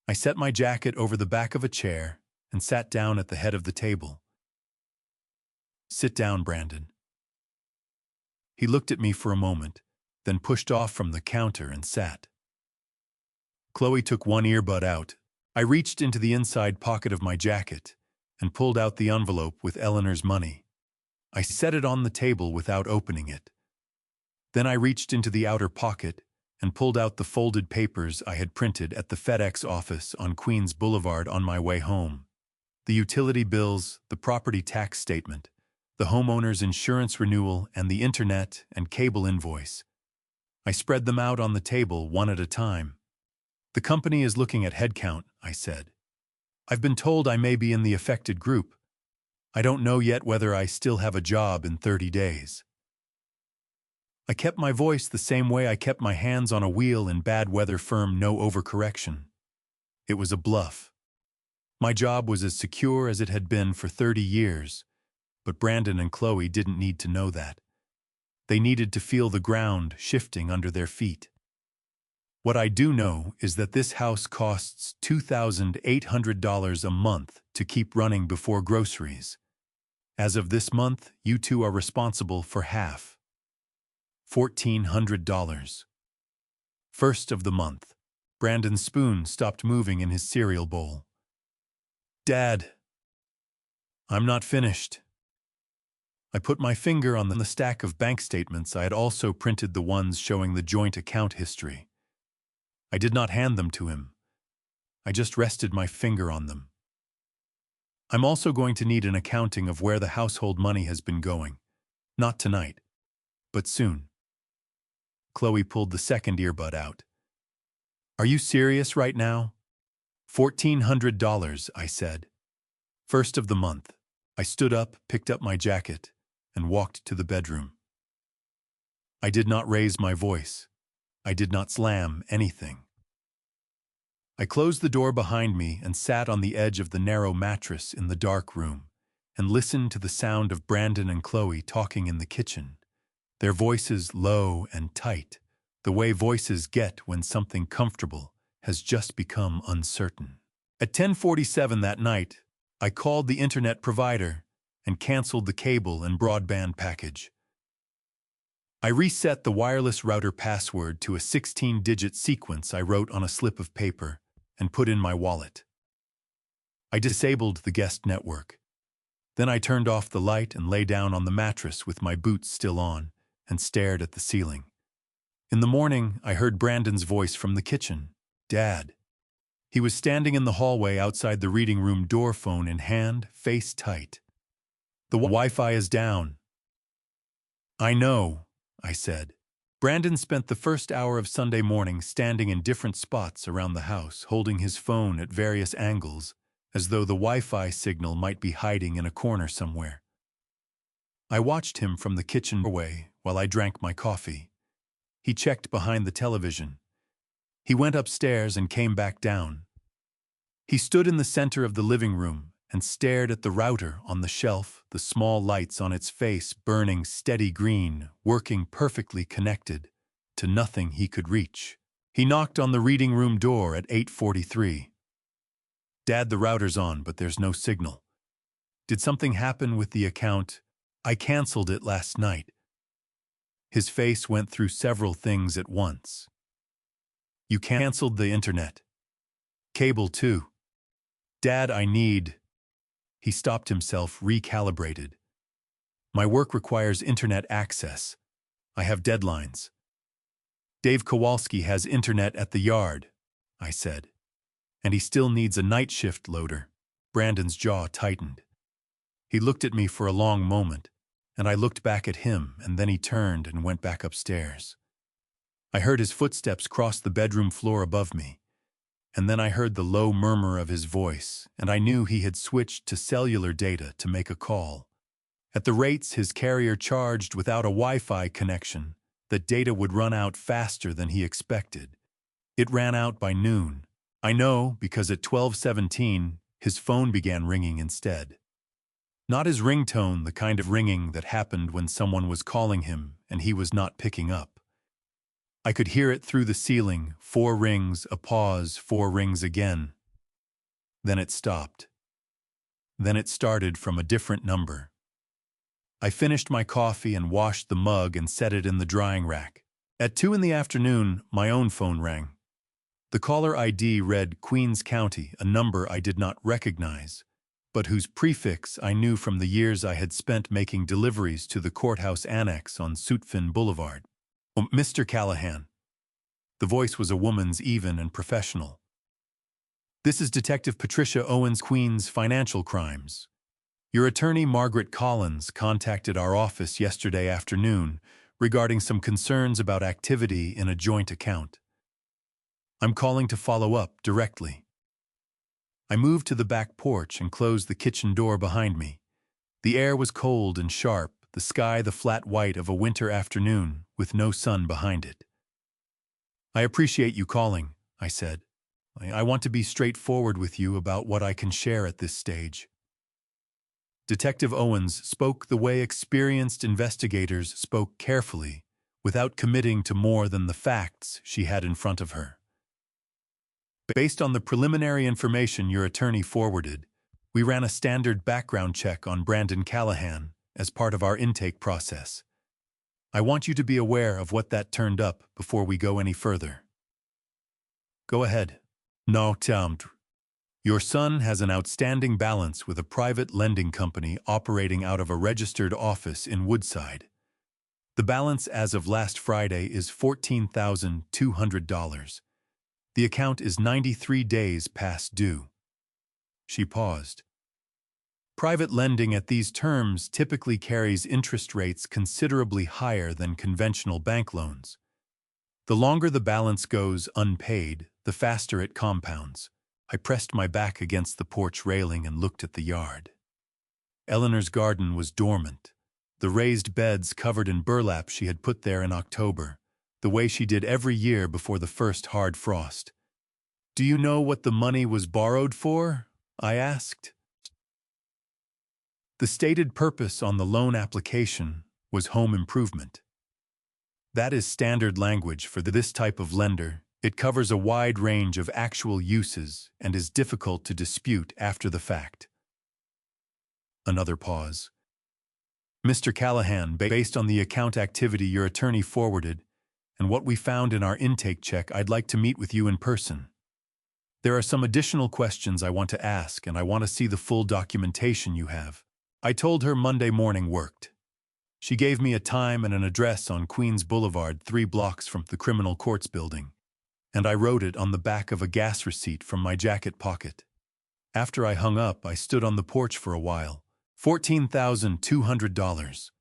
I set my jacket over the back of a chair and sat down at the head of the table. "Sit down, Brandon." He looked at me for a moment, then pushed off from the counter and sat. Chloe took one earbud out. I reached into the inside pocket of my jacket and pulled out the envelope with Eleanor's money. I set it on the table without opening it. Then I reached into the outer pocket and pulled out the folded papers I had printed at the FedEx office on Queens Boulevard on my way home. The utility bills, the property tax statement, the homeowner's insurance renewal, and the internet and cable invoice. I spread them out on the table one at a time. "The company is looking at headcount," I said. "I've been told I may be in the affected group. I don't know yet whether I still have a job in 30 days. I kept my voice the same way I kept my hands on a wheel in bad weather firm no overcorrection. It was a bluff. My job was as secure as it had been for 30 years, but Brandon and Chloe didn't need to know that. They needed to feel the ground shifting under their feet. What I do know is that this house costs $2,800 a month to keep running before groceries. As of this month, you two are responsible for half. $1,400. First of the month. Brandon's spoon stopped moving in his cereal bowl. "Dad, I'm not finished." I put my finger on the stack of bank statements. I had also printed the ones showing the joint account history. I did not hand them to him. I just rested my finger on them. "I'm also going to need an accounting of where the household money has been going. Not tonight, but soon." Chloe pulled the second earbud out. "Are you serious right now?" $1,400, I said. First of the month. I stood up, picked up my jacket, and walked to the bedroom. I did not raise my voice. I did not slam anything. I closed the door behind me and sat on the edge of the narrow mattress in the dark room and listened to the sound of Brandon and Chloe talking in the kitchen, their voices low and tight, the way voices get when something comfortable has just become uncertain. At 10:47 that night, I called the internet provider and canceled the cable and broadband package. I reset the wireless router password to a 16-digit sequence I wrote on a slip of paper and put in my wallet. I disabled the guest network. Then I turned off the light and lay down on the mattress with my boots still on and stared at the ceiling. In the morning, I heard Brandon's voice from the kitchen. "Dad." He was standing in the hallway outside the reading room door, phone in hand, face tight. "The Wi-Fi is down." "I know," I said. Brandon spent the first hour of Sunday morning standing in different spots around the house, holding his phone at various angles, as though the Wi-Fi signal might be hiding in a corner somewhere. I watched him from the kitchen doorway while I drank my coffee. He checked behind the television. He went upstairs and came back down. He stood in the center of the living room and stared at the router on the shelf, the small lights on its face burning steady green, working perfectly connected to nothing he could reach. He knocked on the reading room door at 8:43. "Dad, the router's on, but there's no signal. Did something happen with the account? I canceled it last night." His face went through several things at once. "You canceled the internet. Cable too. Dad, I need..." He stopped himself, recalibrated. "My work requires internet access. I have deadlines." "Dave Kowalski has internet at the yard," I said. "And he still needs a night shift loader." Brandon's jaw tightened. He looked at me for a long moment, and I looked back at him, and then he turned and went back upstairs. I heard his footsteps cross the bedroom floor above me, and then I heard the low murmur of his voice, and I knew he had switched to cellular data to make a call. At the rates his carrier charged without a Wi-Fi connection, the data would run out faster than he expected. It ran out by noon. I know because at 12:17, his phone began ringing instead. Not his ringtone, the kind of ringing that happened when someone was calling him and he was not picking up. I could hear it through the ceiling, 4 rings, a pause, 4 rings again. Then it stopped. Then it started from a different number. I finished my coffee and washed the mug and set it in the drying rack. At 2 in the afternoon, my own phone rang. The caller ID read Queens County, a number I did not recognize, but whose prefix I knew from the years I had spent making deliveries to the courthouse annex on Sutphin Boulevard. "Oh, Mr. Callahan." The voice was a woman's, even and professional. "This is Detective Patricia Owens, Queens Financial Crimes. Your attorney, Margaret Collins, contacted our office yesterday afternoon regarding some concerns about activity in a joint account. I'm calling to follow up directly." I moved to the back porch and closed the kitchen door behind me. The air was cold and sharp, the sky the flat white of a winter afternoon with no sun behind it. "I appreciate you calling," I said. I want to be straightforward with you about what I can share at this stage." Detective Owens spoke the way experienced investigators spoke, carefully, without committing to more than the facts she had in front of her. "Based on the preliminary information your attorney forwarded, we ran a standard background check on Brandon Callahan as part of our intake process. I want you to be aware of what that turned up before we go any further." "Go ahead." "No, your son has an outstanding balance with a private lending company operating out of a registered office in Woodside. The balance as of last Friday is $14,200. The account is 93 days past due." She paused. "Private lending at these terms typically carries interest rates considerably higher than conventional bank loans. The longer the balance goes unpaid, the faster it compounds." I pressed my back against the porch railing and looked at the yard. Eleanor's garden was dormant, the raised beds covered in burlap she had put there in October, the way she did every year before the first hard frost. "Do you know what the money was borrowed for?" I asked. The stated purpose on the loan application was home improvement. That is standard language for this type of lender. It covers a wide range of actual uses and is difficult to dispute after the fact. Another pause. "Mr. Callahan, based on the account activity your attorney forwarded and what we found in our intake check, I'd like to meet with you in person. There are some additional questions I want to ask, and I want to see the full documentation you have." I told her Monday morning worked. She gave me a time and an address on Queens Boulevard, 3 blocks from the Criminal Courts building, and I wrote it on the back of a gas receipt from my jacket pocket. After I hung up, I stood on the porch for a while. $14,200.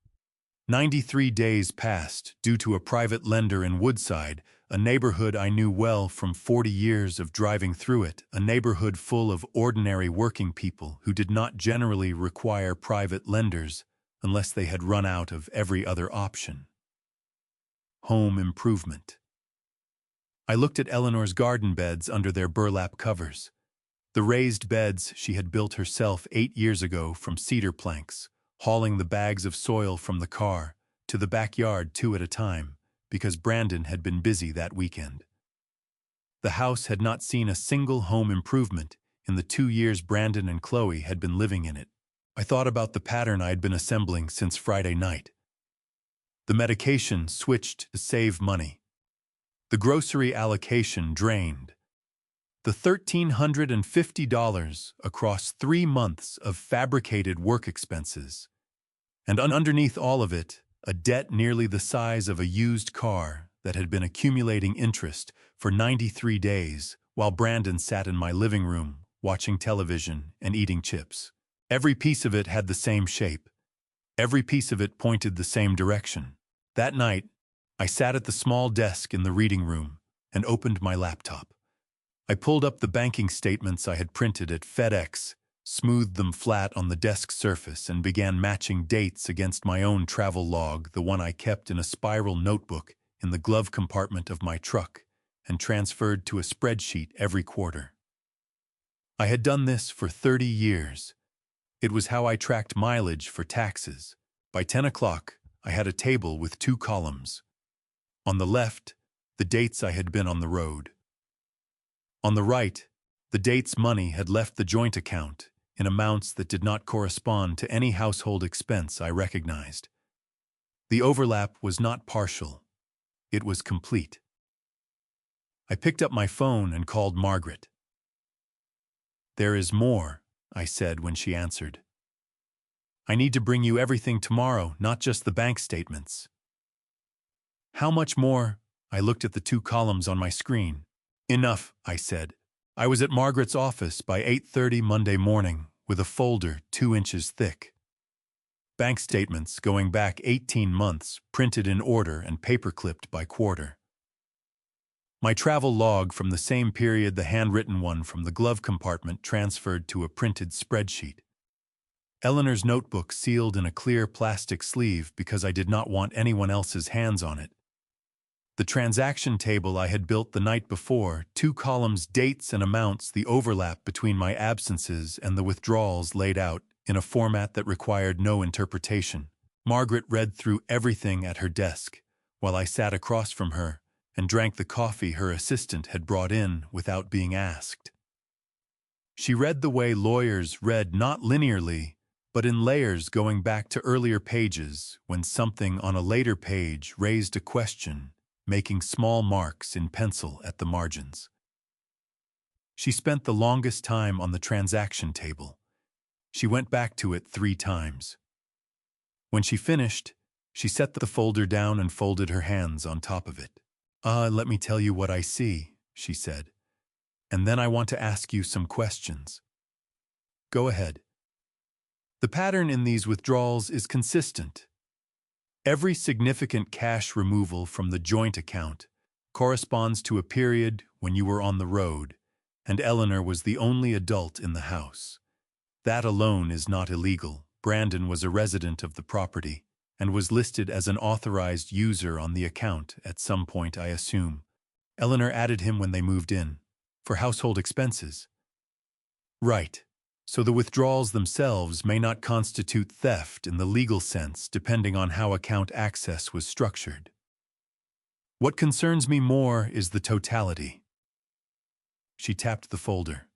93 days passed due to a private lender in Woodside, a neighborhood I knew well from 40 years of driving through it, a neighborhood full of ordinary working people who did not generally require private lenders unless they had run out of every other option. Home improvement. I looked at Eleanor's garden beds under their burlap covers. The raised beds she had built herself 8 years ago from cedar planks, hauling the bags of soil from the car to the backyard 2 at a time, because Brandon had been busy that weekend. The house had not seen a single home improvement in the 2 years Brandon and Chloe had been living in it. I thought about the pattern I had been assembling since Friday night. The medication switched to save money. The grocery allocation drained. The $1,350 across 3 months of fabricated work expenses. And underneath all of it, a debt nearly the size of a used car that had been accumulating interest for 93 days while Brandon sat in my living room watching television and eating chips. Every piece of it had the same shape. Every piece of it pointed the same direction. That night, I sat at the small desk in the reading room and opened my laptop. I pulled up the banking statements I had printed at FedEx, smoothed them flat on the desk surface, and began matching dates against my own travel log, the one I kept in a spiral notebook in the glove compartment of my truck and transferred to a spreadsheet every quarter. I had done this for 30 years. It was how I tracked mileage for taxes. By 10 o'clock, I had a table with 2 columns. On the left, the dates I had been on the road. On the right, the dates money had left the joint account in amounts that did not correspond to any household expense I recognized. The overlap was not partial. It was complete. I picked up my phone and called Margaret. "There is more," I said when she answered. "I need to bring you everything tomorrow, not just the bank statements." "How much more?" I looked at the 2 columns on my screen. "Enough," I said. I was at Margaret's office by 8:30 Monday morning with a folder 2 inches thick. Bank statements going back 18 months, printed in order and paper-clipped by quarter. My travel log from the same period, the handwritten one from the glove compartment transferred to a printed spreadsheet. Eleanor's notebook sealed in a clear plastic sleeve because I did not want anyone else's hands on it. The transaction table I had built the night before, 2 columns, dates and amounts, the overlap between my absences and the withdrawals laid out in a format that required no interpretation. Margaret read through everything at her desk, while I sat across from her and drank the coffee her assistant had brought in without being asked. She read the way lawyers read, not linearly, but in layers going back to earlier pages when something on a later page raised a question, making small marks in pencil at the margins. She spent the longest time on the transaction table. She went back to it 3 times. When she finished, she set the folder down and folded her hands on top of it. Let me tell you what I see," she said. "And then I want to ask you some questions." "Go ahead." "The pattern in these withdrawals is consistent. Every significant cash removal from the joint account corresponds to a period when you were on the road, and Eleanor was the only adult in the house. That alone is not illegal. Brandon was a resident of the property and was listed as an authorized user on the account at some point, I assume. Eleanor added him when they moved in, for household expenses." "Right. So the withdrawals themselves may not constitute theft in the legal sense, depending on how account access was structured. What concerns me more is the totality." She tapped the folder.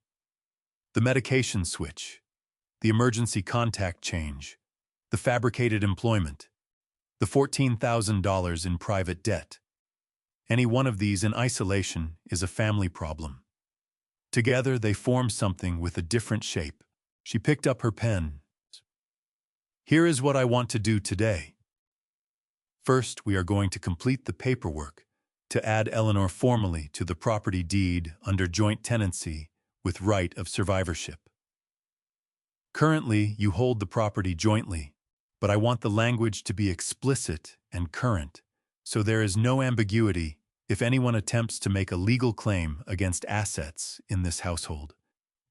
"The medication switch, the emergency contact change, the fabricated employment, the $14,000 in private debt. Any one of these in isolation is a family problem. Together they form something with a different shape." She picked up her pen. "Here is what I want to do today. First, we are going to complete the paperwork to add Eleanor formally to the property deed under joint tenancy with right of survivorship. Currently, you hold the property jointly, but I want the language to be explicit and current, so there is no ambiguity if anyone attempts to make a legal claim against assets in this household.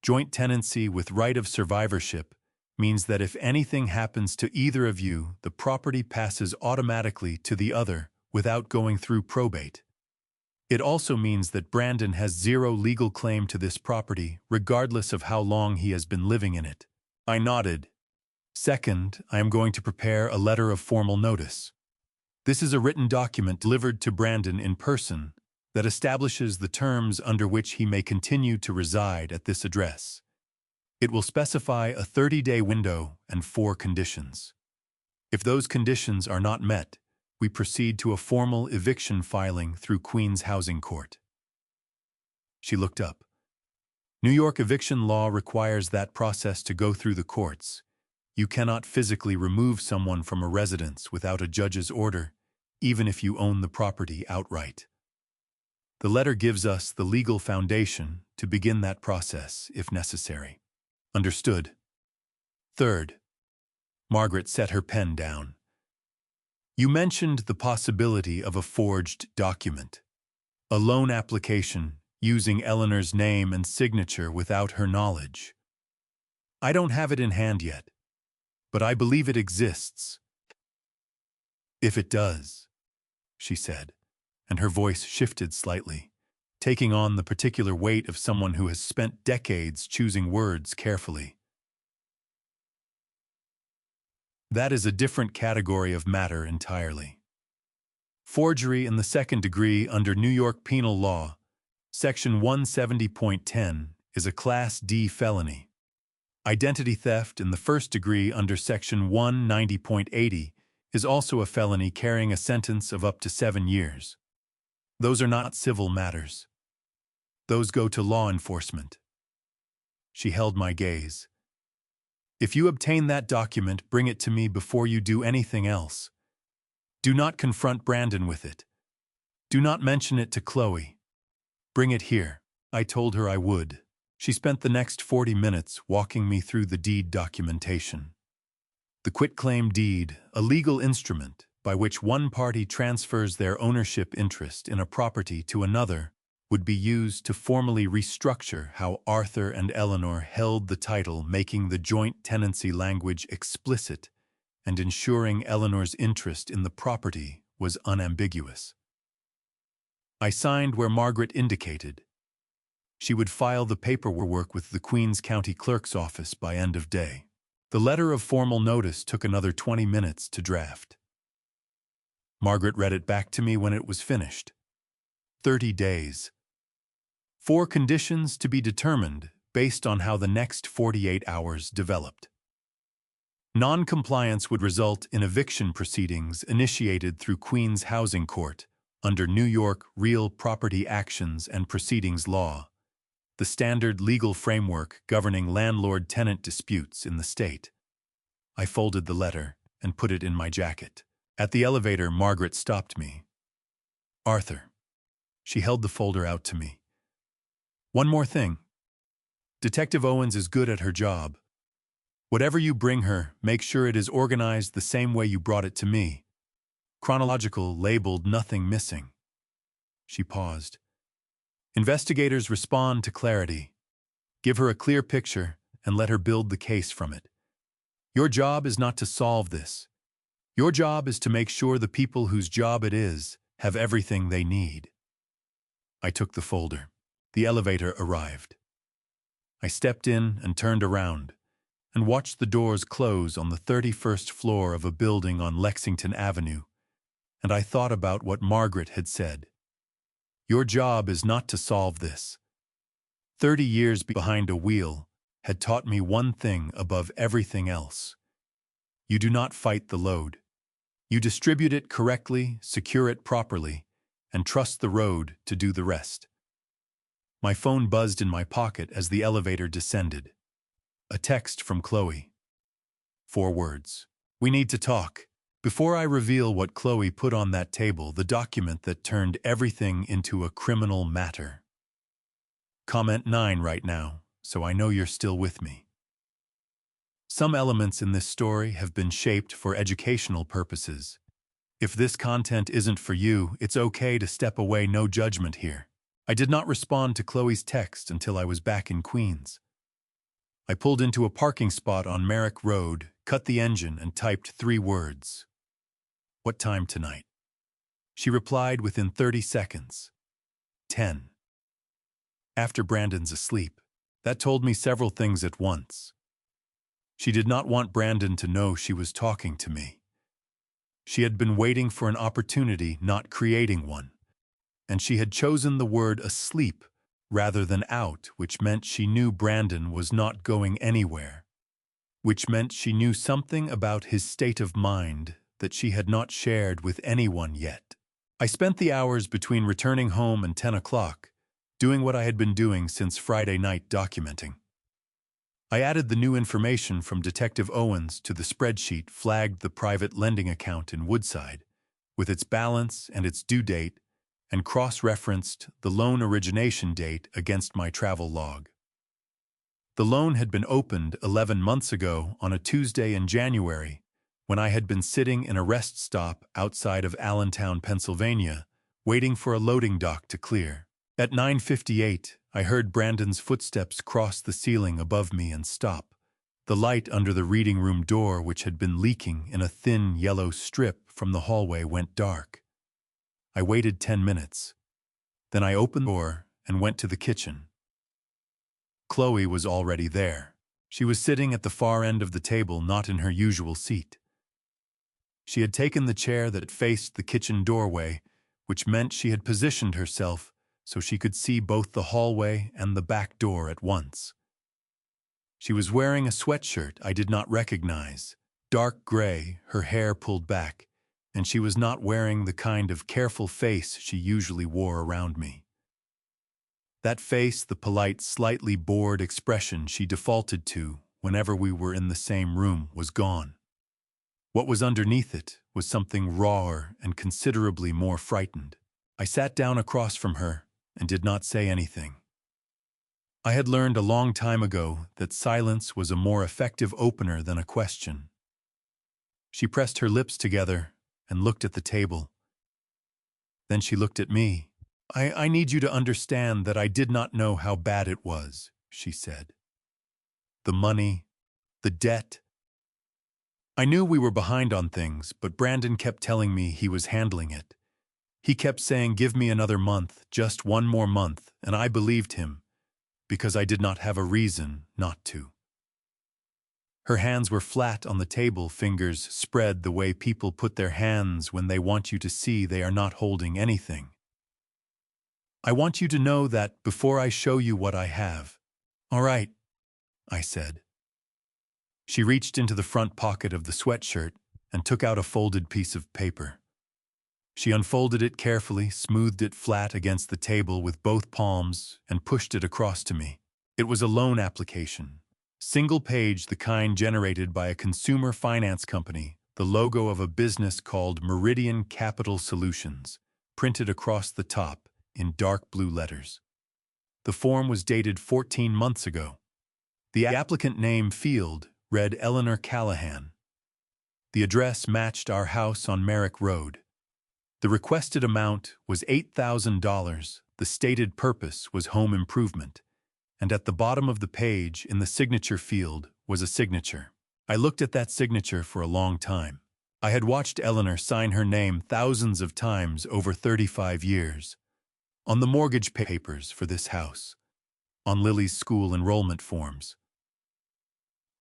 Joint tenancy with right of survivorship means that if anything happens to either of you, the property passes automatically to the other without going through probate. It also means that Brandon has 0 legal claim to this property, regardless of how long he has been living in it." I nodded. "Second, I am going to prepare a letter of formal notice. This is a written document delivered to Brandon in person that establishes the terms under which he may continue to reside at this address. It will specify a 30-day window and 4 conditions. If those conditions are not met, we proceed to a formal eviction filing through Queens Housing Court." She looked up. "New York eviction law requires that process to go through the courts. You cannot physically remove someone from a residence without a judge's order, even if you own the property outright. The letter gives us the legal foundation to begin that process if necessary." "Understood." Third, Margaret set her pen down. "You mentioned the possibility of a forged document, a loan application using Eleanor's name and signature without her knowledge. I don't have it in hand yet, but I believe it exists." "If it does," she said, and her voice shifted slightly, taking on the particular weight of someone who has spent decades choosing words carefully. "That is a different category of matter entirely. Forgery in the 2nd degree under New York penal law, Section 170.10, is a Class D felony. Identity theft in the 1st degree under Section 190.80 is also a felony carrying a sentence of up to 7 years. Those are not civil matters. Those go to law enforcement. She held my gaze. If you obtain that document, bring it to me before you do anything else. Do not confront Brandon with it. Do not mention it to Chloe. Bring it here. I told her I would. She spent the next 40 minutes walking me through the deed documentation. The quitclaim deed, a legal instrument by which one party transfers their ownership interest in a property to another, would be used to formally restructure how Arthur and Eleanor held the title, making the joint tenancy language explicit and ensuring Eleanor's interest in the property was unambiguous. I signed where Margaret indicated. She would file the paperwork with the Queens County Clerk's office by end of day. The letter of formal notice took another 20 minutes to draft. Margaret read it back to me when it was finished. 30 days. 4 conditions to be determined based on how the next 48 hours developed. Non-compliance would result in eviction proceedings initiated through Queens Housing Court under New York Real Property Actions and Proceedings Law, the standard legal framework governing landlord-tenant disputes in the state. I folded the letter and put it in my jacket. At the elevator, Margaret stopped me. Arthur. She held the folder out to me. One more thing. Detective Owens is good at her job. Whatever you bring her, make sure it is organized the same way you brought it to me. Chronological, labeled, nothing missing. She paused. Investigators respond to clarity. Give her a clear picture and let her build the case from it. Your job is not to solve this. Your job is to make sure the people whose job it is have everything they need. I took the folder. The elevator arrived. I stepped in and turned around and watched the doors close on the 31st floor of a building on Lexington Avenue, and I thought about what Margaret had said. Your job is not to solve this. 30 years behind a wheel had taught me one thing above everything else. You do not fight the load. You distribute it correctly, secure it properly, and trust the road to do the rest. My phone buzzed in my pocket as the elevator descended. A text from Chloe. 4 words. We need to talk. Before I reveal what Chloe put on that table, the document that turned everything into a criminal matter. Comment 9 right now, so I know you're still with me. Some elements in this story have been shaped for educational purposes. If this content isn't for you, it's okay to step away, no judgment here. I did not respond to Chloe's text until I was back in Queens. I pulled into a parking spot on Merrick Road, cut the engine, and typed 3 words. What time tonight? She replied within 30 seconds. 10. After Brandon's asleep. That told me several things at once. She did not want Brandon to know she was talking to me. She had been waiting for an opportunity, not creating one. And she had chosen the word asleep rather than out, which meant she knew Brandon was not going anywhere. Which meant she knew something about his state of mind that she had not shared with anyone yet. I spent the hours between returning home and 10 o'clock, doing what I had been doing since Friday night, documenting. I added the new information from Detective Owens to the spreadsheet, flagged the private lending account in Woodside, with its balance and its due date, and cross-referenced the loan origination date against my travel log. The loan had been opened 11 months ago on a Tuesday in January, when I had been sitting in a rest stop outside of Allentown, Pennsylvania, waiting for a loading dock to clear. At 9:58, I heard Brandon's footsteps cross the ceiling above me and stop. The light under the reading room door, which had been leaking in a thin yellow strip from the hallway, went dark. I waited 10 minutes. Then I opened the door and went to the kitchen. Chloe was already there. She was sitting at the far end of the table, not in her usual seat. She had taken the chair that faced the kitchen doorway, which meant she had positioned herself so she could see both the hallway and the back door at once. She was wearing a sweatshirt I did not recognize, dark gray, her hair pulled back, and she was not wearing the kind of careful face she usually wore around me. That face, the polite, slightly bored expression she defaulted to whenever we were in the same room, was gone. What was underneath it was something rawer and considerably more frightened. I sat down across from her and did not say anything. I had learned a long time ago that silence was a more effective opener than a question. She pressed her lips together and looked at the table. Then she looked at me. I need you to understand that I did not know how bad it was, she said. The money, the debt. I knew we were behind on things, but Brandon kept telling me he was handling it. He kept saying, "Give me another month, just one more month," and I believed him, because I did not have a reason not to. Her hands were flat on the table, fingers spread the way people put their hands when they want you to see they are not holding anything. "I want you to know that before I show you what I have." "All right," I said. She reached into the front pocket of the sweatshirt and took out a folded piece of paper. She unfolded it carefully, smoothed it flat against the table with both palms, and pushed it across to me. It was a loan application. Single page, the kind generated by a consumer finance company, the logo of a business called Meridian Capital Solutions, printed across the top in dark blue letters. The form was dated 14 months ago. The applicant name field read Eleanor Callahan. The address matched our house on Merrick Road. The requested amount was $8,000. The stated purpose was home improvement. And at the bottom of the page, in the signature field, was a signature. I looked at that signature for a long time. I had watched Eleanor sign her name thousands of times over 35 years. On the mortgage papers for this house. On Lily's school enrollment forms.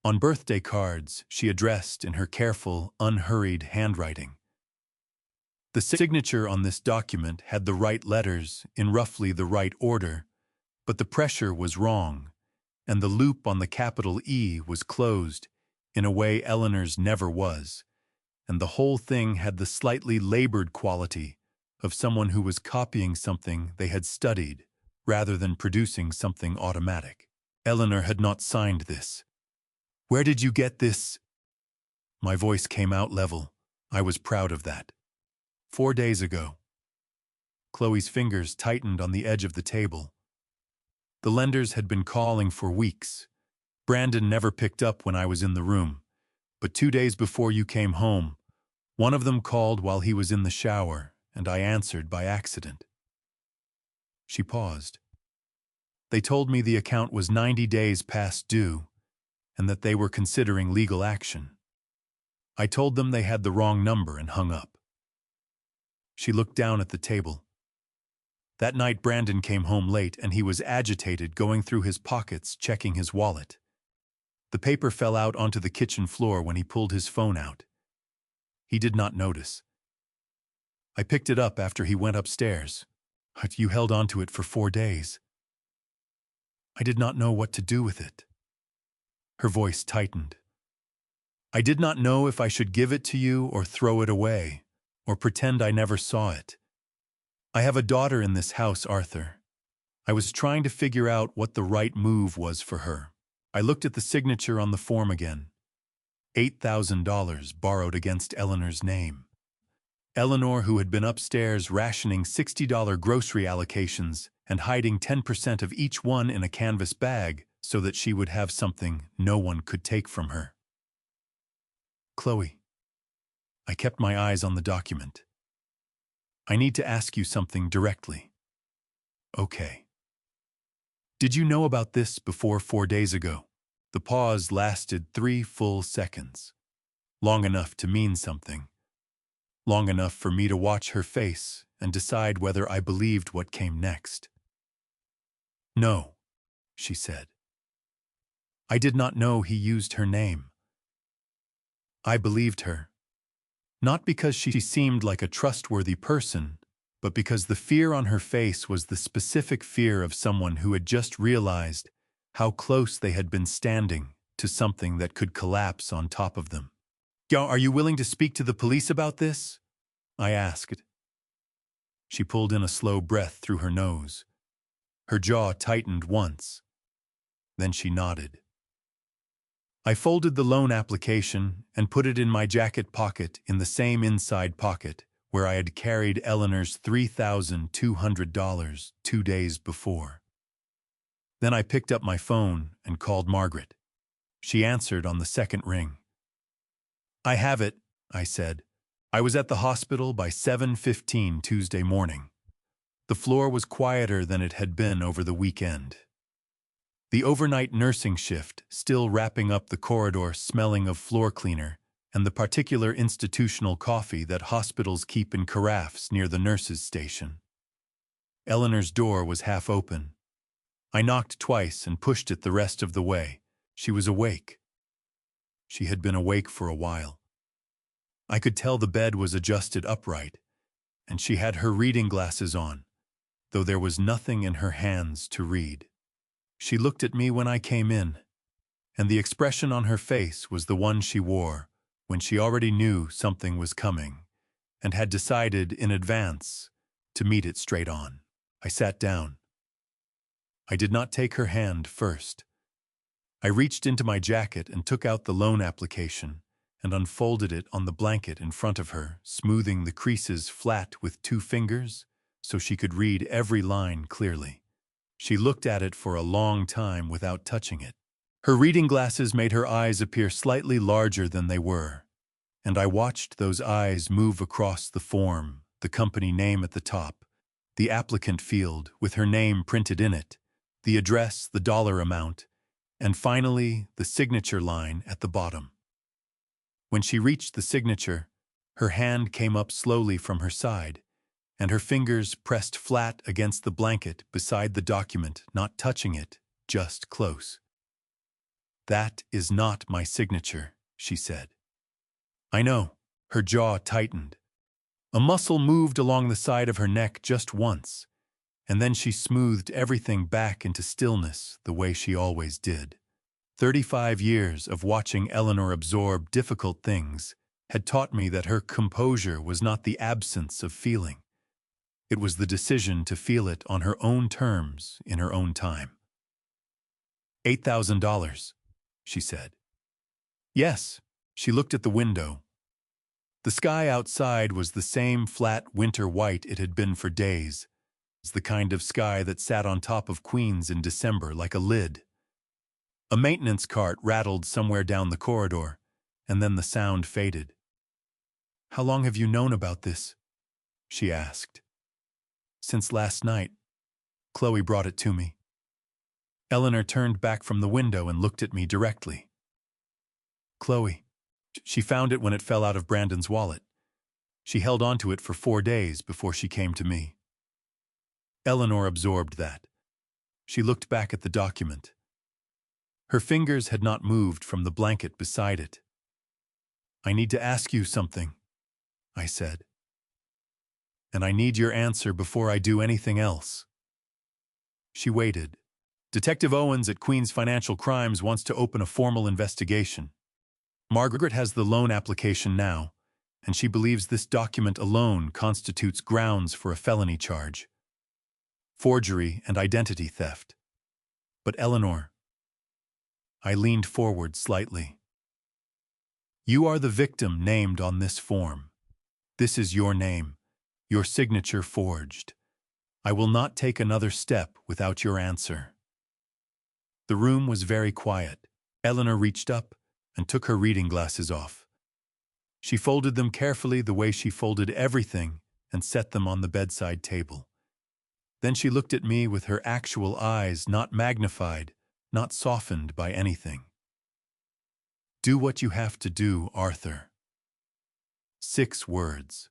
On birthday cards she addressed in her careful, unhurried handwriting. The signature on this document had the right letters in roughly the right order, but the pressure was wrong, and the loop on the capital E was closed in a way Eleanor's never was, and the whole thing had the slightly labored quality of someone who was copying something they had studied rather than producing something automatic. Eleanor had not signed this. "Where did you get this?" My voice came out level. I was proud of that. 4 days ago. Chloe's fingers tightened on the edge of the table. The lenders had been calling for weeks. Brandon never picked up when I was in the room, but 2 days before you came home, one of them called while he was in the shower, and I answered by accident. She paused. They told me the account was 90 days past due, and that they were considering legal action. I told them they had the wrong number and hung up. She looked down at the table. That night Brandon came home late and he was agitated, going through his pockets, checking his wallet. The paper fell out onto the kitchen floor when he pulled his phone out. He did not notice. I picked it up after he went upstairs. "But you held onto it for 4 days." "I did not know what to do with it." Her voice tightened. "I did not know if I should give it to you or throw it away, or pretend I never saw it. I have a daughter in this house, Arthur. I was trying to figure out what the right move was for her." I looked at the signature on the form again. $8,000 borrowed against Eleanor's name. Eleanor, who had been upstairs rationing $60 grocery allocations and hiding 10% of each one in a canvas bag so that she would have something no one could take from her. "Chloe." I kept my eyes on the document. "I need to ask you something directly." "Okay." "Did you know about this before 4 days ago?" The pause lasted 3 full seconds. Long enough to mean something. Long enough for me to watch her face and decide whether I believed what came next. "No," she said. "I did not know he used her name." I believed her. Not because she seemed like a trustworthy person, but because the fear on her face was the specific fear of someone who had just realized how close they had been standing to something that could collapse on top of them. "Are you willing to speak to the police about this?" I asked. She pulled in a slow breath through her nose. Her jaw tightened once. Then she nodded. I folded the loan application and put it in my jacket pocket in the same inside pocket where I had carried Eleanor's $3,200 2 days before. Then I picked up my phone and called Margaret. She answered on the second ring. "I have it," I said. I was at the hospital by 7:15 Tuesday morning. The floor was quieter than it had been over the weekend. The overnight nursing shift still wrapping up the corridor smelling of floor cleaner and the particular institutional coffee that hospitals keep in carafes near the nurses' station. Eleanor's door was half open. I knocked twice and pushed it the rest of the way. She was awake. She had been awake for a while. I could tell the bed was adjusted upright, and she had her reading glasses on, though there was nothing in her hands to read. She looked at me when I came in, and the expression on her face was the one she wore when she already knew something was coming and had decided in advance to meet it straight on. I sat down. I did not take her hand first. I reached into my jacket and took out the loan application and unfolded it on the blanket in front of her, smoothing the creases flat with 2 fingers so she could read every line clearly. She looked at it for a long time without touching it. Her reading glasses made her eyes appear slightly larger than they were, and I watched those eyes move across the form, the company name at the top, the applicant field with her name printed in it, the address, the dollar amount, and finally the signature line at the bottom. When she reached the signature, her hand came up slowly from her side, and her fingers pressed flat against the blanket beside the document, not touching it, just close. "That is not my signature," she said. "I know." Her jaw tightened. A muscle moved along the side of her neck just once, and then she smoothed everything back into stillness the way she always did. 35 years of watching Eleanor absorb difficult things had taught me that her composure was not the absence of feeling. It was the decision to feel it on her own terms in her own time. $8,000, she said. Yes, she looked at the window. The sky outside was the same flat winter white it had been for days. It's the kind of sky that sat on top of Queens in December like a lid. A maintenance cart rattled somewhere down the corridor, and then the sound faded. "How long have you known about this?" she asked. "Since last night. Chloe brought it to me." Eleanor turned back from the window and looked at me directly. "Chloe. She found it when it fell out of Brandon's wallet. She held onto it for 4 days before she came to me." Eleanor absorbed that. She looked back at the document. Her fingers had not moved from the blanket beside it. "I need to ask you something," I said. "And I need your answer before I do anything else." She waited. "Detective Owens at Queens Financial Crimes wants to open a formal investigation. Margaret has the loan application now, and she believes this document alone constitutes grounds for a felony charge. Forgery and identity theft. But Eleanor..." I leaned forward slightly. "You are the victim named on this form. This is your name, your signature forged. I will not take another step without your answer." The room was very quiet. Eleanor reached up and took her reading glasses off. She folded them carefully the way she folded everything and set them on the bedside table. Then she looked at me with her actual eyes, not magnified, not softened by anything. "Do what you have to do, Arthur." 6 words.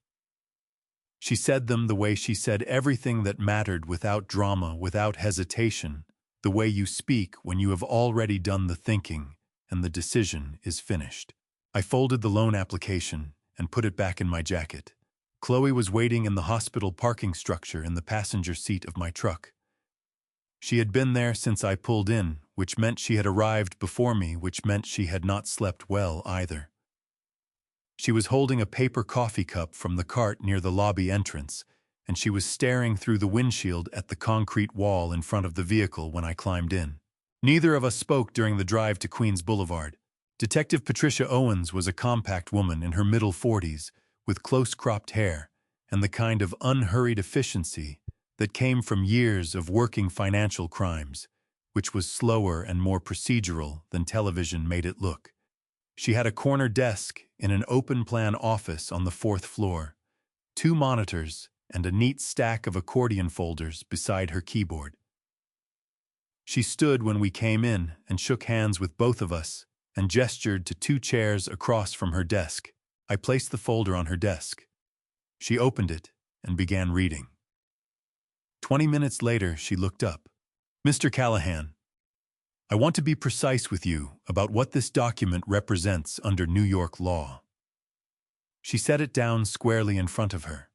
She said them the way she said everything that mattered, without drama, without hesitation, the way you speak when you have already done the thinking and the decision is finished. I folded the loan application and put it back in my jacket. Chloe was waiting in the hospital parking structure in the passenger seat of my truck. She had been there since I pulled in, which meant she had arrived before me, which meant she had not slept well either. She was holding a paper coffee cup from the cart near the lobby entrance, and she was staring through the windshield at the concrete wall in front of the vehicle when I climbed in. Neither of us spoke during the drive to Queens Boulevard. Detective Patricia Owens was a compact woman in her middle 40s, with close-cropped hair and the kind of unhurried efficiency that came from years of working financial crimes, which was slower and more procedural than television made it look. She had a corner desk in an open-plan office on the 4th floor, 2 monitors, and a neat stack of accordion folders beside her keyboard. She stood when we came in and shook hands with both of us and gestured to 2 chairs across from her desk. I placed the folder on her desk. She opened it and began reading. 20 minutes later, she looked up. "Mr. Callahan, I want to be precise with you about what this document represents under New York law." She set it down squarely in front of her.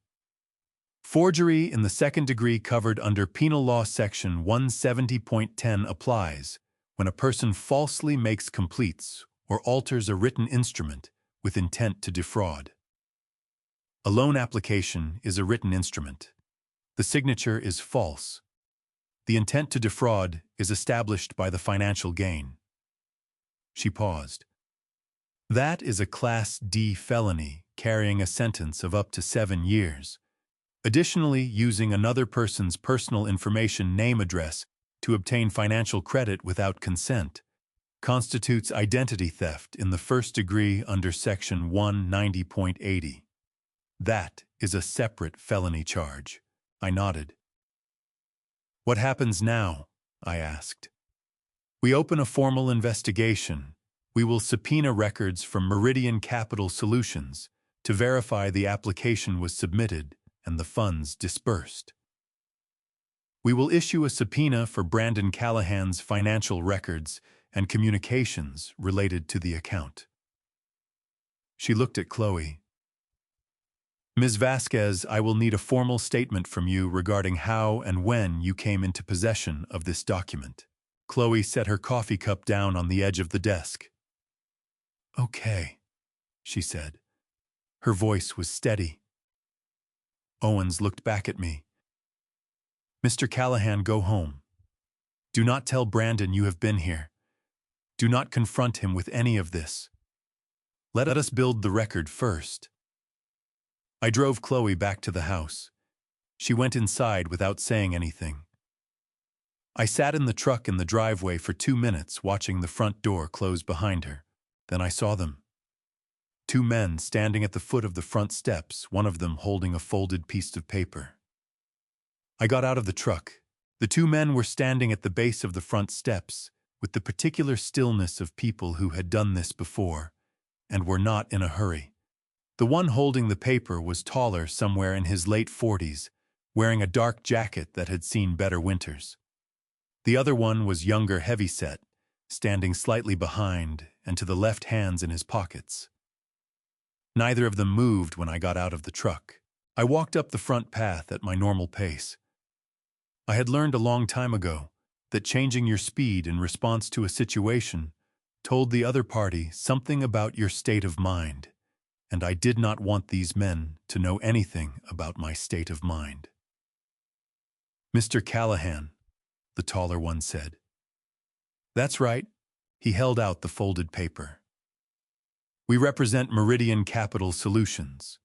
"Forgery in the 2nd degree covered under Penal Law Section 170.10 applies when a person falsely makes, completes, or alters a written instrument with intent to defraud. A loan application is a written instrument. The signature is false. The intent to defraud is established by the financial gain." She paused. "That is a Class D felony carrying a sentence of up to 7 years. Additionally, using another person's personal information, name, address, to obtain financial credit without consent constitutes identity theft in the 1st degree under Section 190.80. That is a separate felony charge." I nodded. "What happens now?" I asked. "We open a formal investigation. We will subpoena records from Meridian Capital Solutions to verify the application was submitted and the funds disbursed. We will issue a subpoena for Brandon Callahan's financial records and communications related to the account." She looked at Chloe. "Ms. Vasquez, I will need a formal statement from you regarding how and when you came into possession of this document." Chloe set her coffee cup down on the edge of the desk. "Okay," she said. Her voice was steady. Owens looked back at me. "Mr. Callahan, go home. Do not tell Brandon you have been here. Do not confront him with any of this. Let us build the record first." I drove Chloe back to the house. She went inside without saying anything. I sat in the truck in the driveway for 2 minutes watching the front door close behind her. Then I saw them. 2 men standing at the foot of the front steps, one of them holding a folded piece of paper. I got out of the truck. The 2 men were standing at the base of the front steps, with the particular stillness of people who had done this before, and were not in a hurry. The one holding the paper was taller, somewhere in his late 40s, wearing a dark jacket that had seen better winters. The other one was younger, heavyset, standing slightly behind and to the left, hands in his pockets. Neither of them moved when I got out of the truck. I walked up the front path at my normal pace. I had learned a long time ago that changing your speed in response to a situation told the other party something about your state of mind, and I did not want these men to know anything about my state of mind. "Mr. Callahan," the taller one said. "That's right." He held out the folded paper. "We represent Meridian Capital Solutions.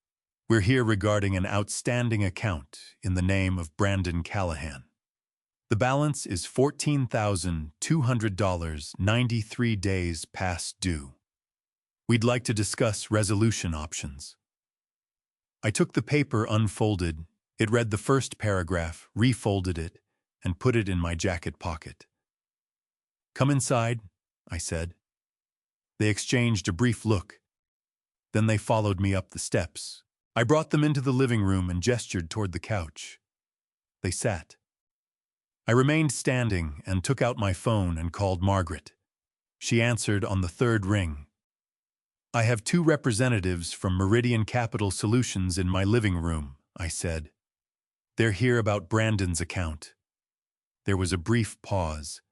We're here regarding an outstanding account in the name of Brandon Callahan. The balance is $14,200, 93 days past due. We'd like to discuss resolution options." I took the paper unfolded. It read the first paragraph, refolded it, and put it in my jacket pocket. "Come inside," I said. They exchanged a brief look. Then they followed me up the steps. I brought them into the living room and gestured toward the couch. They sat. I remained standing and took out my phone and called Margaret. She answered on the 3rd ring. "I have 2 representatives from Meridian Capital Solutions in my living room," I said. "They're here about Brandon's account." There was a brief pause.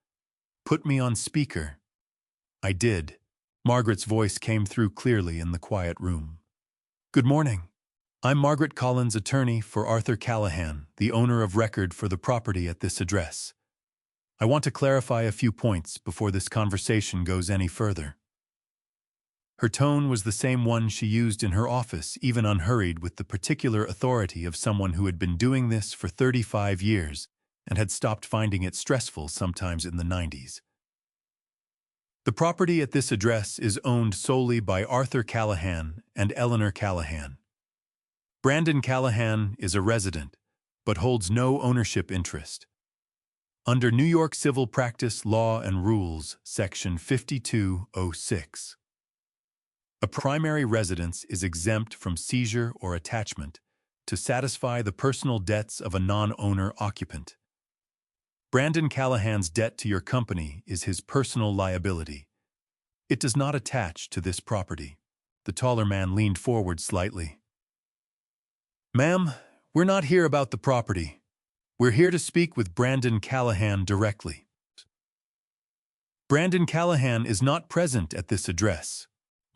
"Put me on speaker." I did. Margaret's voice came through clearly in the quiet room. "Good morning. I'm Margaret Collins, attorney for Arthur Callahan, the owner of record for the property at this address. I want to clarify a few points before this conversation goes any further. Her tone was the same one she used in her office, even unhurried, with the particular authority of someone who had been doing this for 35 years and had stopped finding it stressful sometimes in the 90s. The property at this address is owned solely by Arthur Callahan and Eleanor Callahan. Brandon Callahan is a resident, but holds no ownership interest. Under New York Civil Practice Law and Rules, Section 5206, a primary residence is exempt from seizure or attachment to satisfy the personal debts of a non-owner occupant. Brandon Callahan's debt to your company is his personal liability. It does not attach to this property. The taller man leaned forward slightly. Ma'am, we're not here about the property. We're here to speak with Brandon Callahan directly. Brandon Callahan is not present at this address,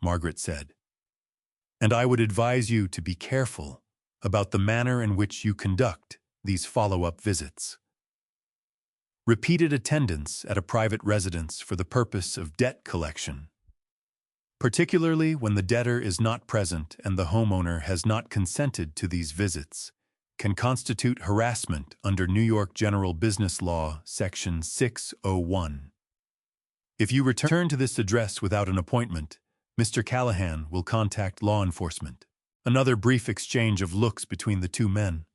Margaret said. And I would advise you to be careful about the manner in which you conduct these follow-up visits. Repeated attendance at a private residence for the purpose of debt collection, particularly when the debtor is not present and the homeowner has not consented to these visits, can constitute harassment under New York General Business Law, Section 601. If you return to this address without an appointment, Mr. Callahan will contact law enforcement. Another brief exchange of looks between the two men.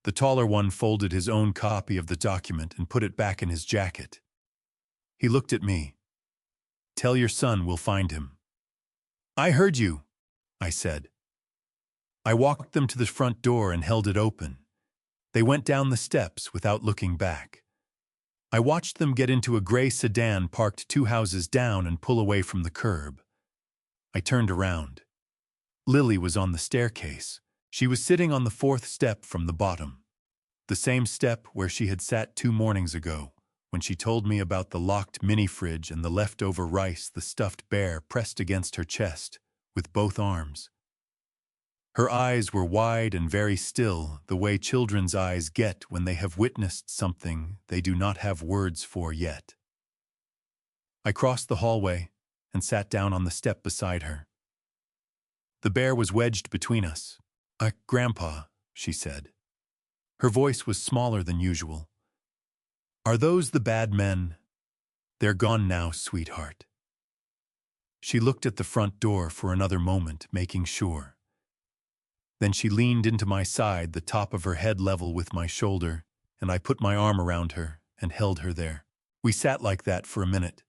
The taller one folded his own copy of the document and put it back in his jacket. He looked at me. Tell your son we'll find him. I heard you, I said. I walked them to the front door and held it open. They went down the steps without looking back. I watched them get into a gray sedan parked 2 houses down and pull away from the curb. I turned around. Lily was on the staircase. She was sitting on the 4th step from the bottom. The same step where she had sat 2 mornings ago, when she told me about the locked mini-fridge and the leftover rice the stuffed bear pressed against her chest with both arms. Her eyes were wide and very still, the way children's eyes get when they have witnessed something they do not have words for yet. I crossed the hallway and sat down on the step beside her. The bear was wedged between us. Grandpa, she said. Her voice was smaller than usual. Are those the bad men? They're gone now, sweetheart. She looked at the front door for another moment, making sure. Then she leaned into my side, the top of her head level with my shoulder, and I put my arm around her and held her there. We sat like that for a minute.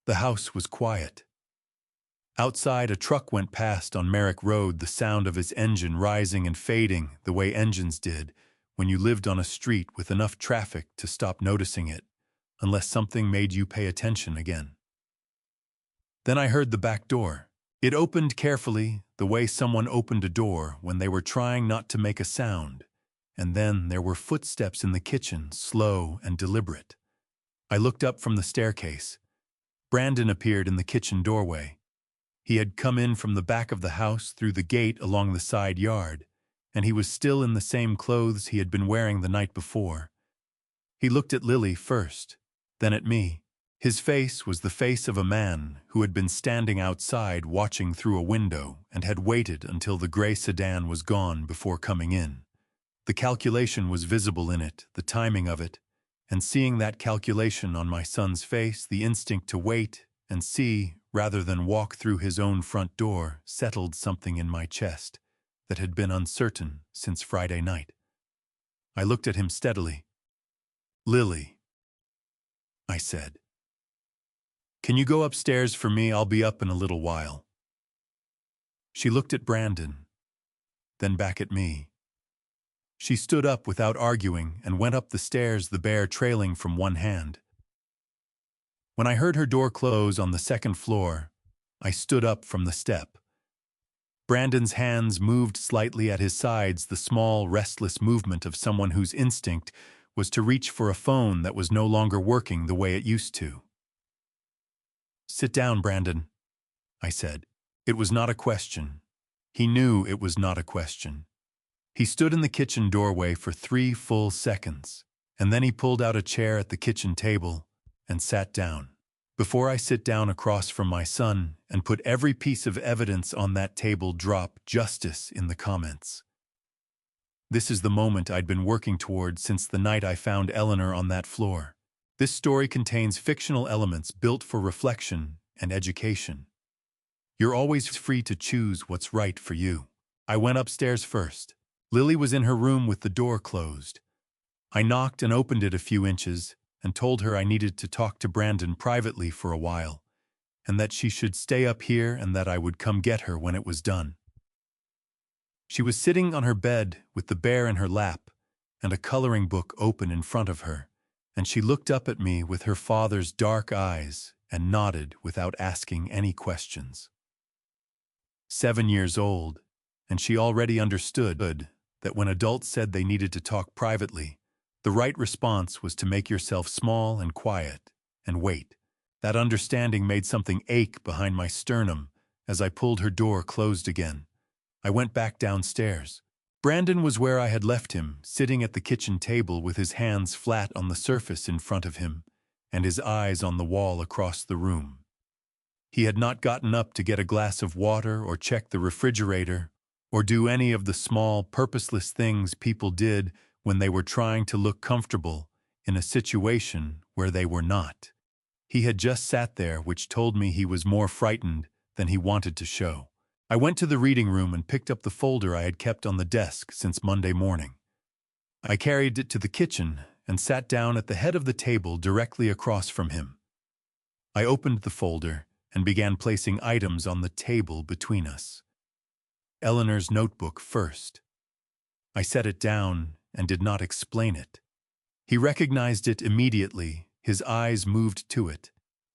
The house was quiet. Outside, a truck went past on Merrick Road, the sound of its engine rising and fading the way engines did when you lived on a street with enough traffic to stop noticing it, unless something made you pay attention again. Then I heard the back door. It opened carefully, the way someone opened a door when they were trying not to make a sound, and then there were footsteps in the kitchen, slow and deliberate. I looked up from the staircase. Brandon appeared in the kitchen doorway. He had come in from the back of the house through the gate along the side yard, and he was still in the same clothes he had been wearing the night before. He looked at Lily first, then at me. His face was the face of a man who had been standing outside watching through a window and had waited until the gray sedan was gone before coming in. The calculation was visible in it, the timing of it, and seeing that calculation on my son's face, the instinct to wait and see rather than walk through his own front door settled something in my chest that had been uncertain since Friday night. I looked at him steadily. Lily, I said. Can you go upstairs for me? I'll be up in a little while. She looked at Brandon, then back at me. She stood up without arguing and went up the stairs, the bear trailing from one hand. When I heard her door close on the 2nd floor, I stood up from the step. Brandon's hands moved slightly at his sides, the small, restless movement of someone whose instinct was to reach for a phone that was no longer working the way it used to. Sit down, Brandon, I said. It was not a question. He knew it was not a question. He stood in the kitchen doorway for 3 full seconds, and then he pulled out a chair at the kitchen table and sat down. Before I sit down across from my son and put every piece of evidence on that table, drop justice in the comments. This is the moment I'd been working toward since the night I found Eleanor on that floor. This story contains fictional elements built for reflection and education. You're always free to choose what's right for you. I went upstairs first. Lily was in her room with the door closed. I knocked and opened it a few inches and told her I needed to talk to Brandon privately for a while, and that she should stay up here and that I would come get her when it was done. She was sitting on her bed with the bear in her lap and a coloring book open in front of her, and she looked up at me with her father's dark eyes and nodded without asking any questions. 7 years old, and she already understood that when adults said they needed to talk privately, the right response was to make yourself small and quiet and wait. That understanding made something ache behind my sternum as I pulled her door closed again. I went back downstairs. Brandon was where I had left him, sitting at the kitchen table with his hands flat on the surface in front of him and his eyes on the wall across the room. He had not gotten up to get a glass of water or check the refrigerator or do any of the small, purposeless things people did when they were trying to look comfortable in a situation where they were not. He had just sat there, which told me he was more frightened than he wanted to show. I went to the reading room and picked up the folder I had kept on the desk since Monday morning. I carried it to the kitchen and sat down at the head of the table directly across from him. I opened the folder and began placing items on the table between us. Eleanor's notebook first. I set it down and did not explain it. He recognized it immediately, his eyes moved to it,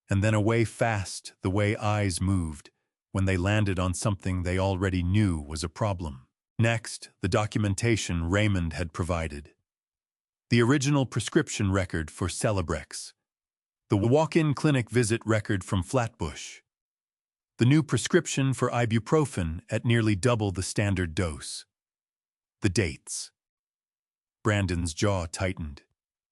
and then away fast the way eyes moved when they landed on something they already knew was a problem. Next, the documentation Raymond had provided. The original prescription record for Celebrex. The walk-in clinic visit record from Flatbush. The new prescription for ibuprofen at nearly double the standard dose. The dates. Brandon's jaw tightened.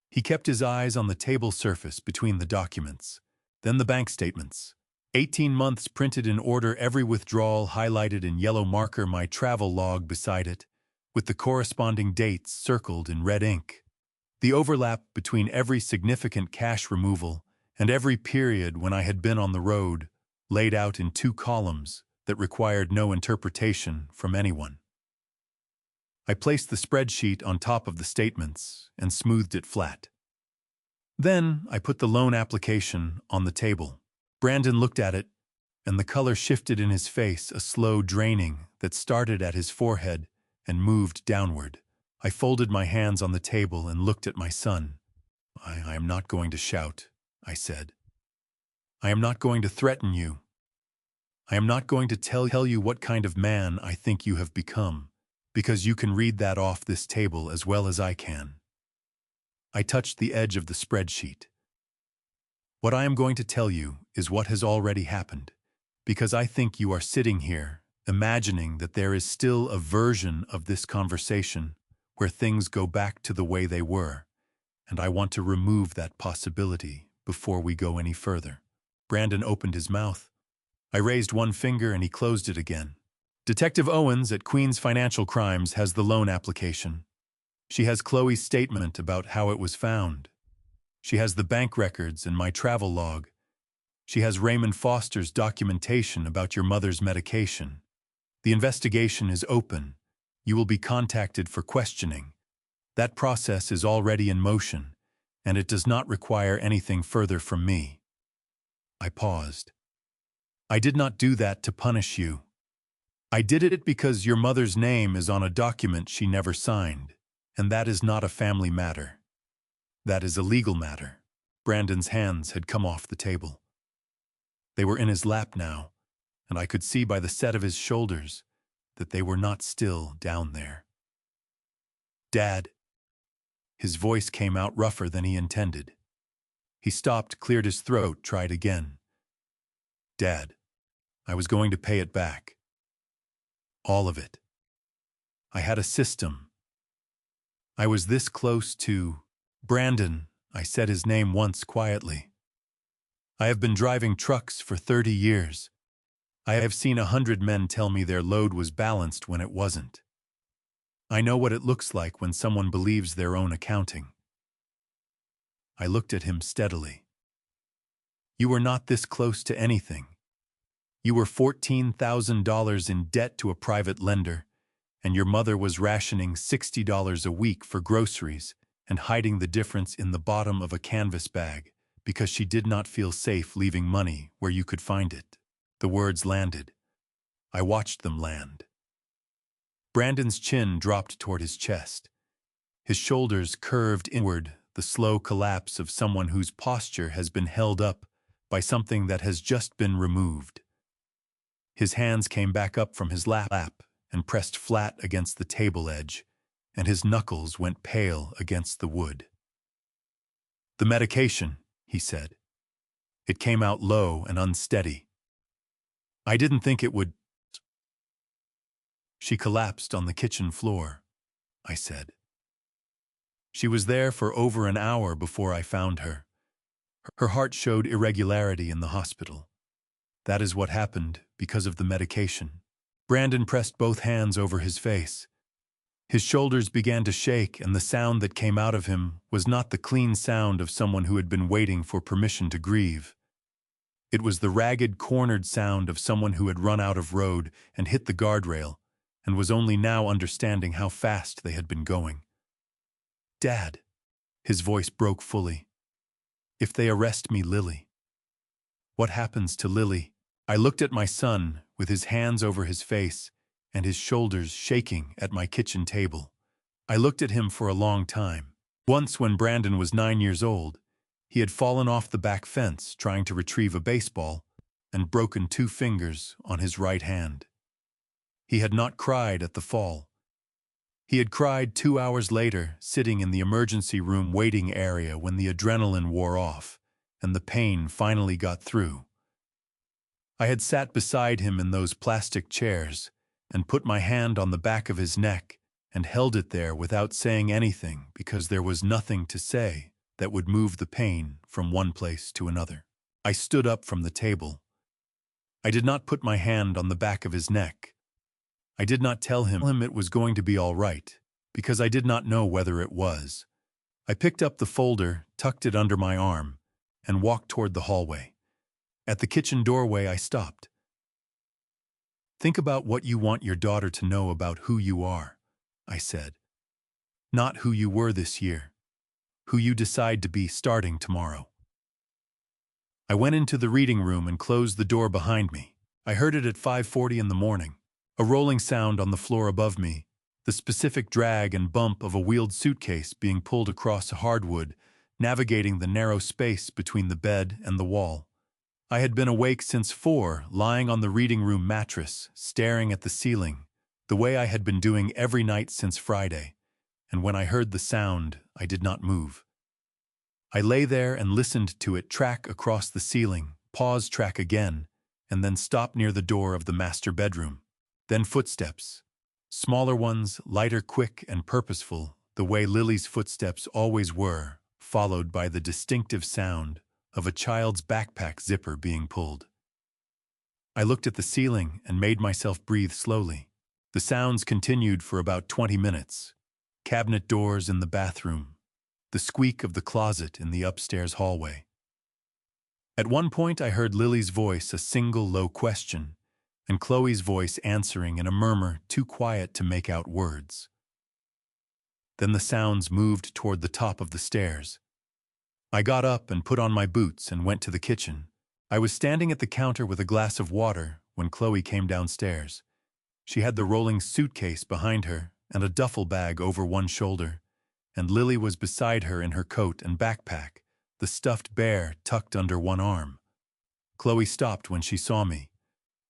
He kept his eyes on the table surface between the documents. Then the bank statements. 18 months printed in order, every withdrawal highlighted in yellow marker, my travel log beside it, with the corresponding dates circled in red ink. The overlap between every significant cash removal and every period when I had been on the road, laid out in 2 columns that required no interpretation from anyone. I placed the spreadsheet on top of the statements and smoothed it flat. Then I put the loan application on the table. Brandon looked at it, and the color shifted in his face, a slow draining that started at his forehead and moved downward. I folded my hands on the table and looked at my son. I am not going to shout, I said. I am not going to threaten you. I am not going to tell you what kind of man I think you have become, because you can read that off this table as well as I can. I touched the edge of the spreadsheet. What I am going to tell you is what has already happened, because I think you are sitting here imagining that there is still a version of this conversation where things go back to the way they were, and I want to remove that possibility before we go any further. Brandon opened his mouth. I raised one finger and he closed it again. Detective Owens at Queen's Financial Crimes has the loan application. She has Chloe's statement about how it was found. She has the bank records and my travel log. She has Raymond Foster's documentation about your mother's medication. The investigation is open. You will be contacted for questioning. That process is already in motion, and it does not require anything further from me. I paused. I did not do that to punish you. I did it because your mother's name is on a document she never signed, and that is not a family matter. That is a legal matter. Brandon's hands had come off the table. They were in his lap now, and I could see by the set of his shoulders that they were not still down there. Dad. His voice came out rougher than he intended. He stopped, cleared his throat, tried again. Dad, I was going to pay it back. All of it. I had a system. I was this close to Brandon. I said his name once quietly. I have been driving trucks for 30 years. I have seen 100 men tell me their load was balanced when it wasn't. I know what it looks like when someone believes their own accounting. I looked at him steadily. You were not this close to anything. You were $14,000 in debt to a private lender, and your mother was rationing $60 a week for groceries and hiding the difference in the bottom of a canvas bag because she did not feel safe leaving money where you could find it. The words landed. I watched them land. Brandon's chin dropped toward his chest. His shoulders curved inward, the slow collapse of someone whose posture has been held up by something that has just been removed. His hands came back up from his lap and pressed flat against the table edge, and his knuckles went pale against the wood. The medication, he said. It came out low and unsteady. I didn't think it would. She collapsed on the kitchen floor, I said. She was there for over an hour before I found her. Her heart showed irregularity in the hospital. That is what happened because of the medication. Brandon pressed both hands over his face. His shoulders began to shake, and the sound that came out of him was not the clean sound of someone who had been waiting for permission to grieve. It was the ragged, cornered sound of someone who had run out of road and hit the guardrail, and was only now understanding how fast they had been going. Dad, his voice broke fully. If they arrest me, Lily. What happens to Lily? I looked at my son with his hands over his face and his shoulders shaking at my kitchen table. I looked at him for a long time. Once when Brandon was 9 years old, he had fallen off the back fence trying to retrieve a baseball and broken 2 fingers on his right hand. He had not cried at the fall. He had cried 2 hours later, sitting in the emergency room waiting area when the adrenaline wore off and the pain finally got through. I had sat beside him in those plastic chairs and put my hand on the back of his neck and held it there without saying anything because there was nothing to say that would move the pain from one place to another. I stood up from the table. I did not put my hand on the back of his neck. I did not tell him it was going to be all right, because I did not know whether it was. I picked up the folder, tucked it under my arm, and walked toward the hallway. At the kitchen doorway, I stopped. Think about what you want your daughter to know about who you are, I said. Not who you were this year, who you decide to be starting tomorrow. I went into the reading room and closed the door behind me. I heard it at 5:40 in the morning, a rolling sound on the floor above me, the specific drag and bump of a wheeled suitcase being pulled across hardwood, navigating the narrow space between the bed and the wall. I had been awake since 4, lying on the reading room mattress, staring at the ceiling, the way I had been doing every night since Friday, and when I heard the sound, I did not move. I lay there and listened to it track across the ceiling, pause track again, and then stop near the door of the master bedroom. Then footsteps. Smaller ones, lighter, quick, and purposeful, the way Lily's footsteps always were, followed by the distinctive sound of a child's backpack zipper being pulled. I looked at the ceiling and made myself breathe slowly. The sounds continued for about 20 minutes. Cabinet doors in the bathroom, the squeak of the closet in the upstairs hallway. At one point I heard Lily's voice, a single low question, and Chloe's voice answering in a murmur too quiet to make out words. Then the sounds moved toward the top of the stairs. I got up and put on my boots and went to the kitchen. I was standing at the counter with a glass of water when Chloe came downstairs. She had the rolling suitcase behind her and a duffel bag over one shoulder, and Lily was beside her in her coat and backpack, the stuffed bear tucked under one arm. Chloe stopped when she saw me.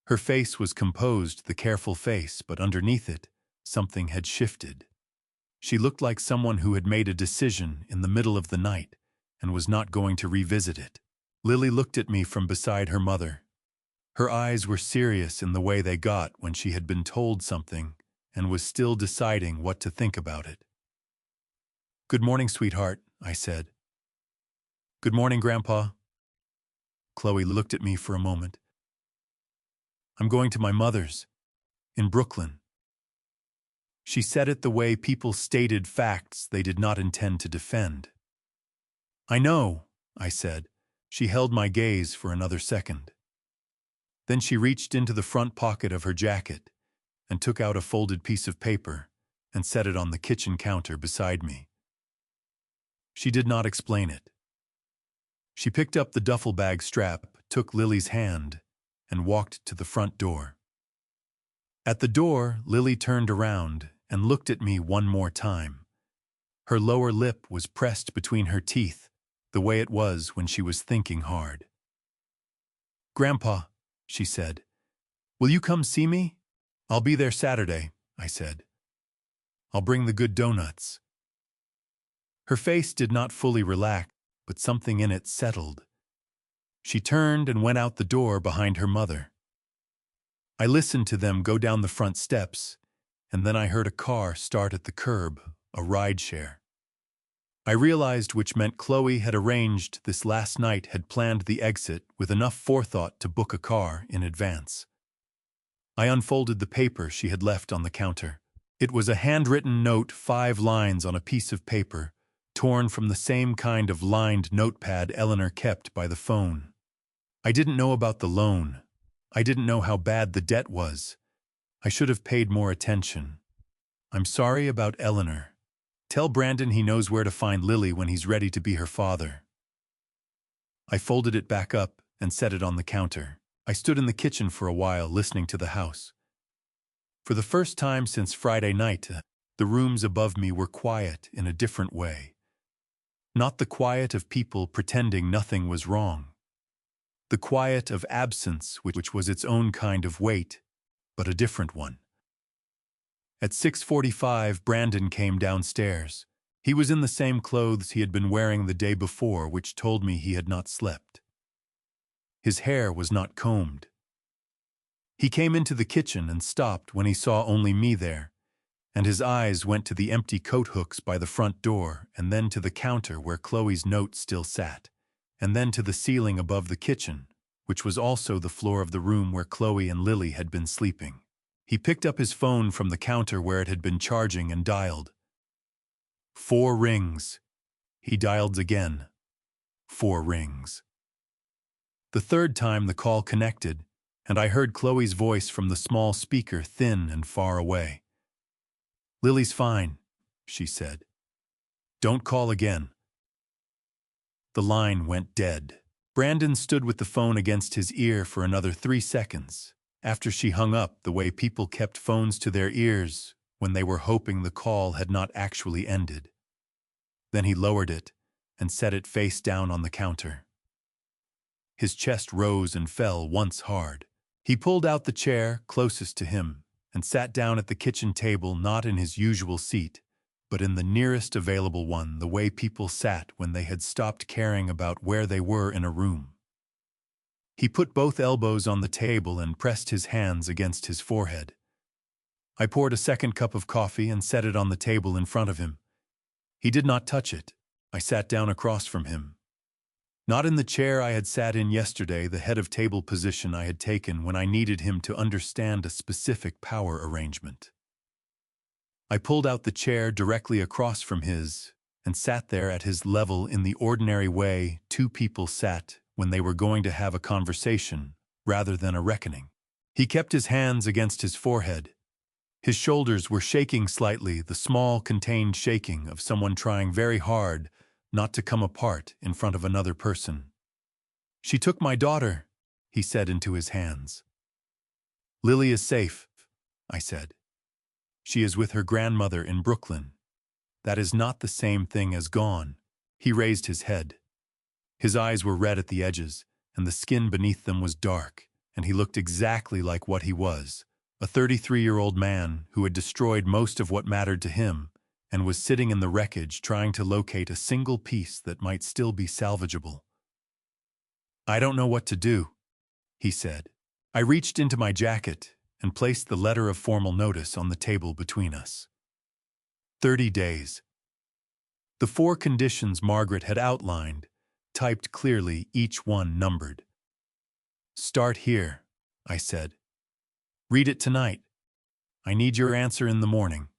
Her face was composed, the careful face, but underneath it, something had shifted. She looked like someone who had made a decision in the middle of the night and was not going to revisit it. Lily looked at me from beside her mother. Her eyes were serious in the way they got when she had been told something and was still deciding what to think about it. "Good morning, sweetheart," I said. "Good morning, Grandpa." Chloe looked at me for a moment. "I'm going to my mother's, in Brooklyn." She said it the way people stated facts they did not intend to defend. "I know," I said. She held my gaze for another second. Then she reached into the front pocket of her jacket and took out a folded piece of paper and set it on the kitchen counter beside me. She did not explain it. She picked up the duffel bag strap, took Lily's hand, and walked to the front door. At the door, Lily turned around and looked at me one more time. Her lower lip was pressed between her teeth, the way it was when she was thinking hard. "Grandpa," she said, "will you come see me?" "I'll be there Saturday," I said. "I'll bring the good donuts." Her face did not fully relax, but something in it settled. She turned and went out the door behind her mother. I listened to them go down the front steps, and then I heard a car start at the curb, a rideshare. I realized which meant Chloe had arranged this last night, had planned the exit with enough forethought to book a car in advance. I unfolded the paper she had left on the counter. It was a handwritten note, 5 lines on a piece of paper, torn from the same kind of lined notepad Eleanor kept by the phone. I didn't know about the loan. I didn't know how bad the debt was. I should have paid more attention. "I'm sorry about Eleanor. Tell Brandon he knows where to find Lily when he's ready to be her father." I folded it back up and set it on the counter. I stood in the kitchen for a while, listening to the house. For the first time since Friday night, the rooms above me were quiet in a different way. Not the quiet of people pretending nothing was wrong. The quiet of absence, which was its own kind of weight, but a different one. At 6:45, Brandon came downstairs. He was in the same clothes he had been wearing the day before, which told me he had not slept. His hair was not combed. He came into the kitchen and stopped when he saw only me there, and his eyes went to the empty coat hooks by the front door, and then to the counter where Chloe's note still sat, and then to the ceiling above the kitchen, which was also the floor of the room where Chloe and Lily had been sleeping. He picked up his phone from the counter where it had been charging and dialed. 4 rings. He dialed again. 4 rings. The third time the call connected, and I heard Chloe's voice from the small speaker, thin and far away. "Lily's fine," she said. "Don't call again." The line went dead. Brandon stood with the phone against his ear for another 3 seconds, after she hung up, the way people kept phones to their ears when they were hoping the call had not actually ended. Then he lowered it and set it face down on the counter. His chest rose and fell once hard. He pulled out the chair closest to him and sat down at the kitchen table, not in his usual seat, but in the nearest available one, the way people sat when they had stopped caring about where they were in a room. He put both elbows on the table and pressed his hands against his forehead. I poured a second cup of coffee and set it on the table in front of him. He did not touch it. I sat down across from him. Not in the chair I had sat in yesterday, the head of table position I had taken when I needed him to understand a specific power arrangement. I pulled out the chair directly across from his and sat there at his level in the ordinary way 2 people sat when they were going to have a conversation rather than a reckoning. He kept his hands against his forehead. His shoulders were shaking slightly, the small, contained shaking of someone trying very hard not to come apart in front of another person. "She took my daughter," he said into his hands. "Lily is safe," I said. "She is with her grandmother in Brooklyn." "That is not the same thing as gone." He raised his head. His eyes were red at the edges, and the skin beneath them was dark, and he looked exactly like what he was, a 33-year-old man who had destroyed most of what mattered to him and was sitting in the wreckage trying to locate a single piece that might still be salvageable. "I don't know what to do," he said. I reached into my jacket and placed the letter of formal notice on the table between us. 30 days. The 4 conditions Margaret had outlined, typed clearly, each one numbered. "Start here," I said. "Read it tonight. I need your answer in the morning."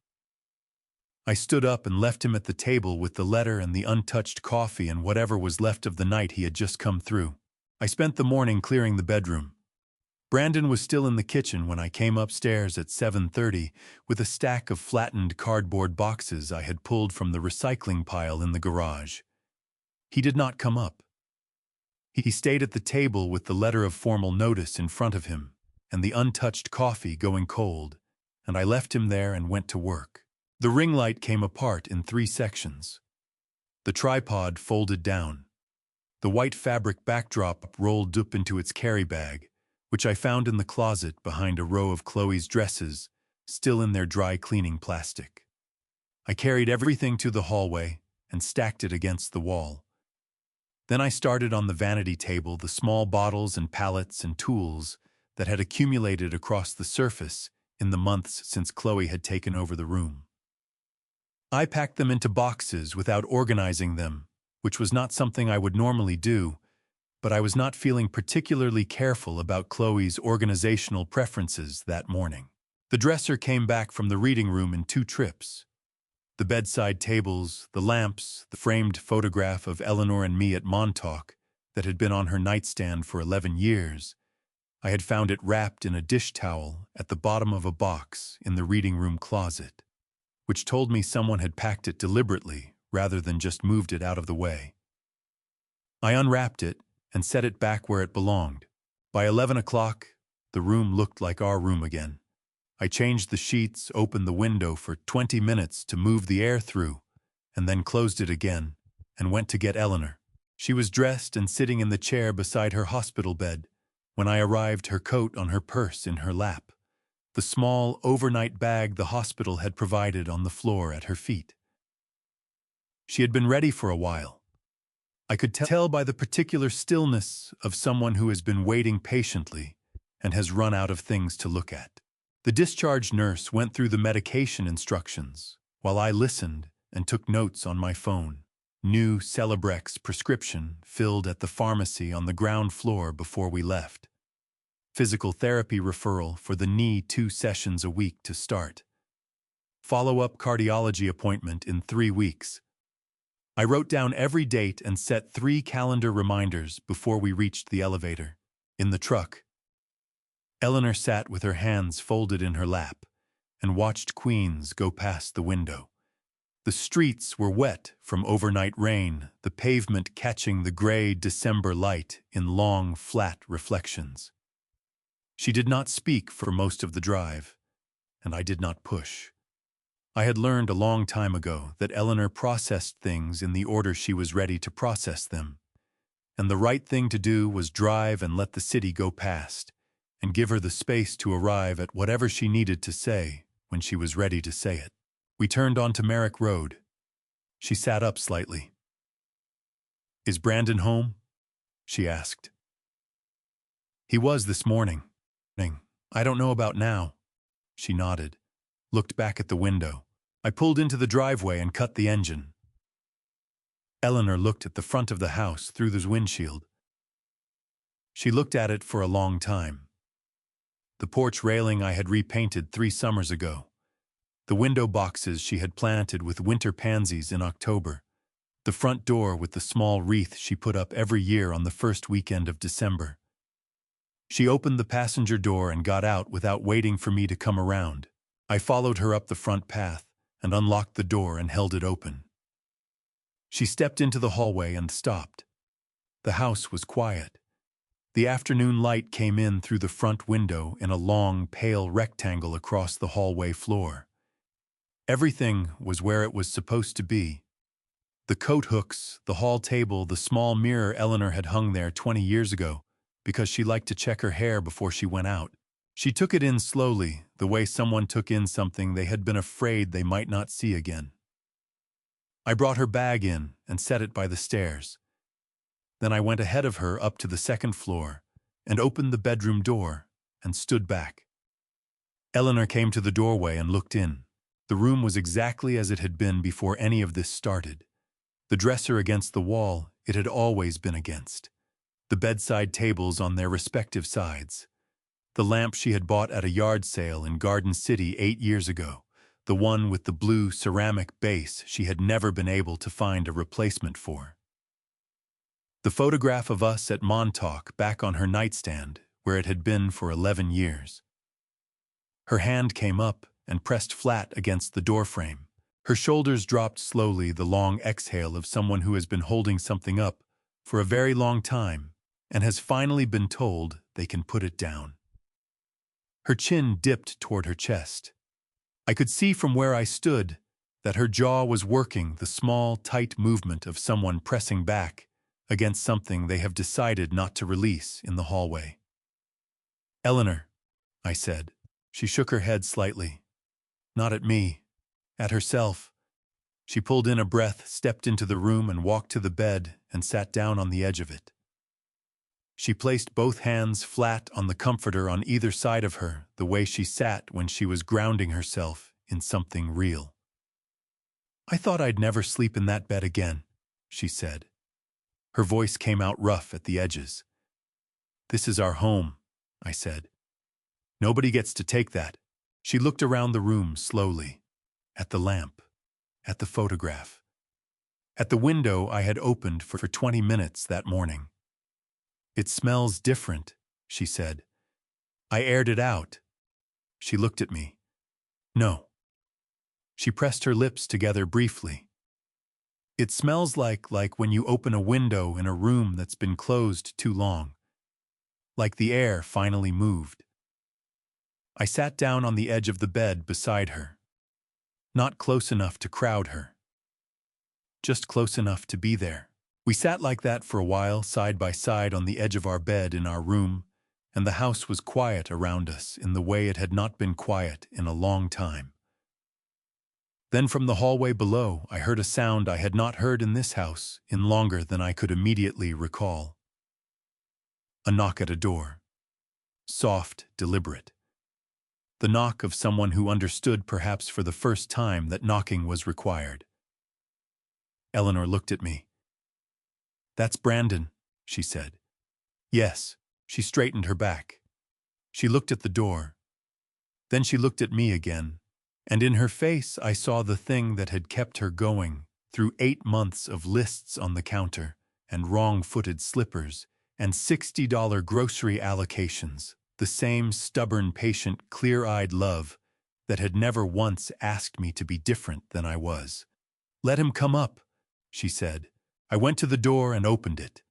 I stood up and left him at the table with the letter and the untouched coffee and whatever was left of the night he had just come through. I spent the morning clearing the bedroom. Brandon was still in the kitchen when I came upstairs at 7:30 with a stack of flattened cardboard boxes I had pulled from the recycling pile in the garage. He did not come up. He stayed at the table with the letter of formal notice in front of him and the untouched coffee going cold, and I left him there and went to work. The ring light came apart in 3 sections. The tripod folded down. The white fabric backdrop rolled up into its carry bag, which I found in the closet behind a row of Chloe's dresses, still in their dry cleaning plastic. I carried everything to the hallway and stacked it against the wall. Then I started on the vanity table the small bottles and palettes and tools that had accumulated across the surface in the months since Chloe had taken over the room. I packed them into boxes without organizing them, which was not something I would normally do, but I was not feeling particularly careful about Chloe's organizational preferences that morning. The dresser came back from the reading room in 2 trips. The bedside tables, the lamps, the framed photograph of Eleanor and me at Montauk that had been on her nightstand for 11 years. I had found it wrapped in a dish towel at the bottom of a box in the reading room closet, which told me someone had packed it deliberately rather than just moved it out of the way. I unwrapped it and set it back where it belonged. By 11 o'clock, the room looked like our room again. I changed the sheets, opened the window for 20 minutes to move the air through, and then closed it again and went to get Eleanor. She was dressed and sitting in the chair beside her hospital bed. When I arrived, her coat on her purse in her lap, the small overnight bag the hospital had provided on the floor at her feet. She had been ready for a while. I could tell by the particular stillness of someone who has been waiting patiently and has run out of things to look at. The discharge nurse went through the medication instructions while I listened and took notes on my phone. New Celebrex prescription filled at the pharmacy on the ground floor before we left. Physical therapy referral for the knee 2 sessions a week to start. Follow-up cardiology appointment in 3 weeks. I wrote down every date and set 3 calendar reminders before we reached the elevator. In the truck, Eleanor sat with her hands folded in her lap and watched Queens go past the window. The streets were wet from overnight rain, the pavement catching the gray December light in long, flat reflections. She did not speak for most of the drive, and I did not push. I had learned a long time ago that Eleanor processed things in the order she was ready to process them, and the right thing to do was drive and let the city go past, and give her the space to arrive at whatever she needed to say when she was ready to say it. We turned onto Merrick Road. She sat up slightly. "Is Brandon home?" she asked. "He was this morning. I don't know about now." She nodded, looked back at the window. I pulled into the driveway and cut the engine. Eleanor looked at the front of the house through the windshield. She looked at it for a long time. The porch railing I had repainted 3 summers ago. The window boxes she had planted with winter pansies in October. The front door with the small wreath she put up every year on the first weekend of December. She opened the passenger door and got out without waiting for me to come around. I followed her up the front path and unlocked the door and held it open. She stepped into the hallway and stopped. The house was quiet. The afternoon light came in through the front window in a long, pale rectangle across the hallway floor. Everything was where it was supposed to be. The coat hooks, the hall table, the small mirror Eleanor had hung there 20 years ago because she liked to check her hair before she went out. She took it in slowly, the way someone took in something they had been afraid they might not see again. I brought her bag in and set it by the stairs. Then I went ahead of her up to the 2nd floor and opened the bedroom door and stood back. Eleanor came to the doorway and looked in. The room was exactly as it had been before any of this started. The dresser against the wall it had always been against. The bedside tables on their respective sides. The lamp she had bought at a yard sale in Garden City 8 years ago. The one with the blue ceramic base she had never been able to find a replacement for. The photograph of us at Montauk back on her nightstand, where it had been for 11 years. Her hand came up and pressed flat against the doorframe. Her shoulders dropped slowly, the long exhale of someone who has been holding something up for a very long time and has finally been told they can put it down. Her chin dipped toward her chest. I could see from where I stood that her jaw was working the small, tight movement of someone pressing back against something they have decided not to release in the hallway. "Eleanor," I said. She shook her head slightly. Not at me, at herself. She pulled in a breath, stepped into the room and walked to the bed and sat down on the edge of it. She placed both hands flat on the comforter on either side of her, the way she sat when she was grounding herself in something real. "I thought I'd never sleep in that bed again," she said. Her voice came out rough at the edges. "This is our home," I said. "Nobody gets to take that." She looked around the room slowly, at the lamp, at the photograph, at the window I had opened for 20 minutes that morning. "It smells different," she said. "I aired it out." She looked at me. "No." She pressed her lips together briefly. "It smells like when you open a window in a room that's been closed too long. Like the air finally moved." I sat down on the edge of the bed beside her. Not close enough to crowd her. Just close enough to be there. We sat like that for a while, side by side on the edge of our bed in our room, and the house was quiet around us in the way it had not been quiet in a long time. Then from the hallway below, I heard a sound I had not heard in this house in longer than I could immediately recall. A knock at a door. Soft, deliberate. The knock of someone who understood perhaps for the first time that knocking was required. Eleanor looked at me. "That's Brandon," she said. "Yes." She straightened her back. She looked at the door. Then she looked at me again, and in her face I saw the thing that had kept her going through 8 months of lists on the counter and wrong-footed slippers and $60 grocery allocations. The same stubborn, patient, clear-eyed love that had never once asked me to be different than I was. "Let him come up," she said. I went to the door and opened it.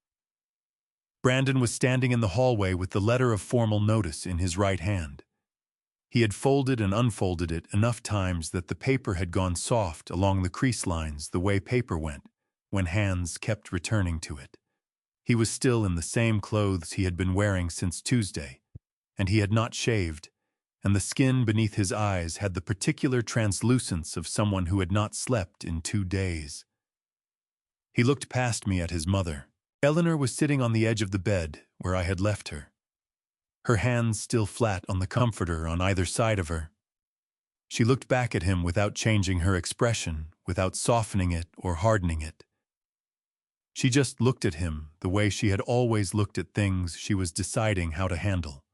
Brandon was standing in the hallway with the letter of formal notice in his right hand. He had folded and unfolded it enough times that the paper had gone soft along the crease lines the way paper went when hands kept returning to it. He was still in the same clothes he had been wearing since Tuesday, and he had not shaved, and the skin beneath his eyes had the particular translucence of someone who had not slept in 2 days. He looked past me at his mother. Eleanor was sitting on the edge of the bed where I had left her, her hands still flat on the comforter on either side of her. She looked back at him without changing her expression, without softening it or hardening it. She just looked at him the way she had always looked at things she was deciding how to handle.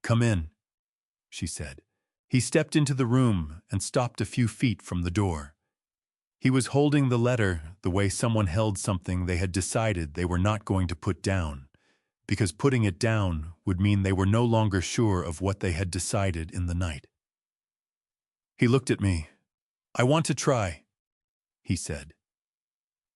"Come in," she said. He stepped into the room and stopped a few feet from the door. He was holding the letter the way someone held something they had decided they were not going to put down, because putting it down would mean they were no longer sure of what they had decided in the night. He looked at me. "I want to try," he said.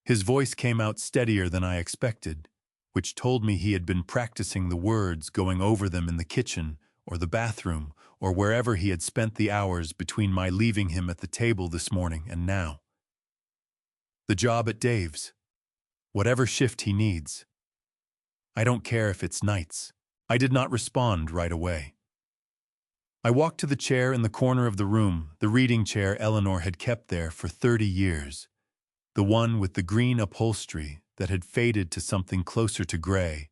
His voice came out steadier than I expected, which told me he had been practicing the words, going over them in the kitchen or the bathroom or wherever he had spent the hours between my leaving him at the table this morning and now. "The job at Dave's. Whatever shift he needs. I don't care if it's nights." I did not respond right away. I walked to the chair in the corner of the room, the reading chair Eleanor had kept there for 30 years, the one with the green upholstery that had faded to something closer to gray,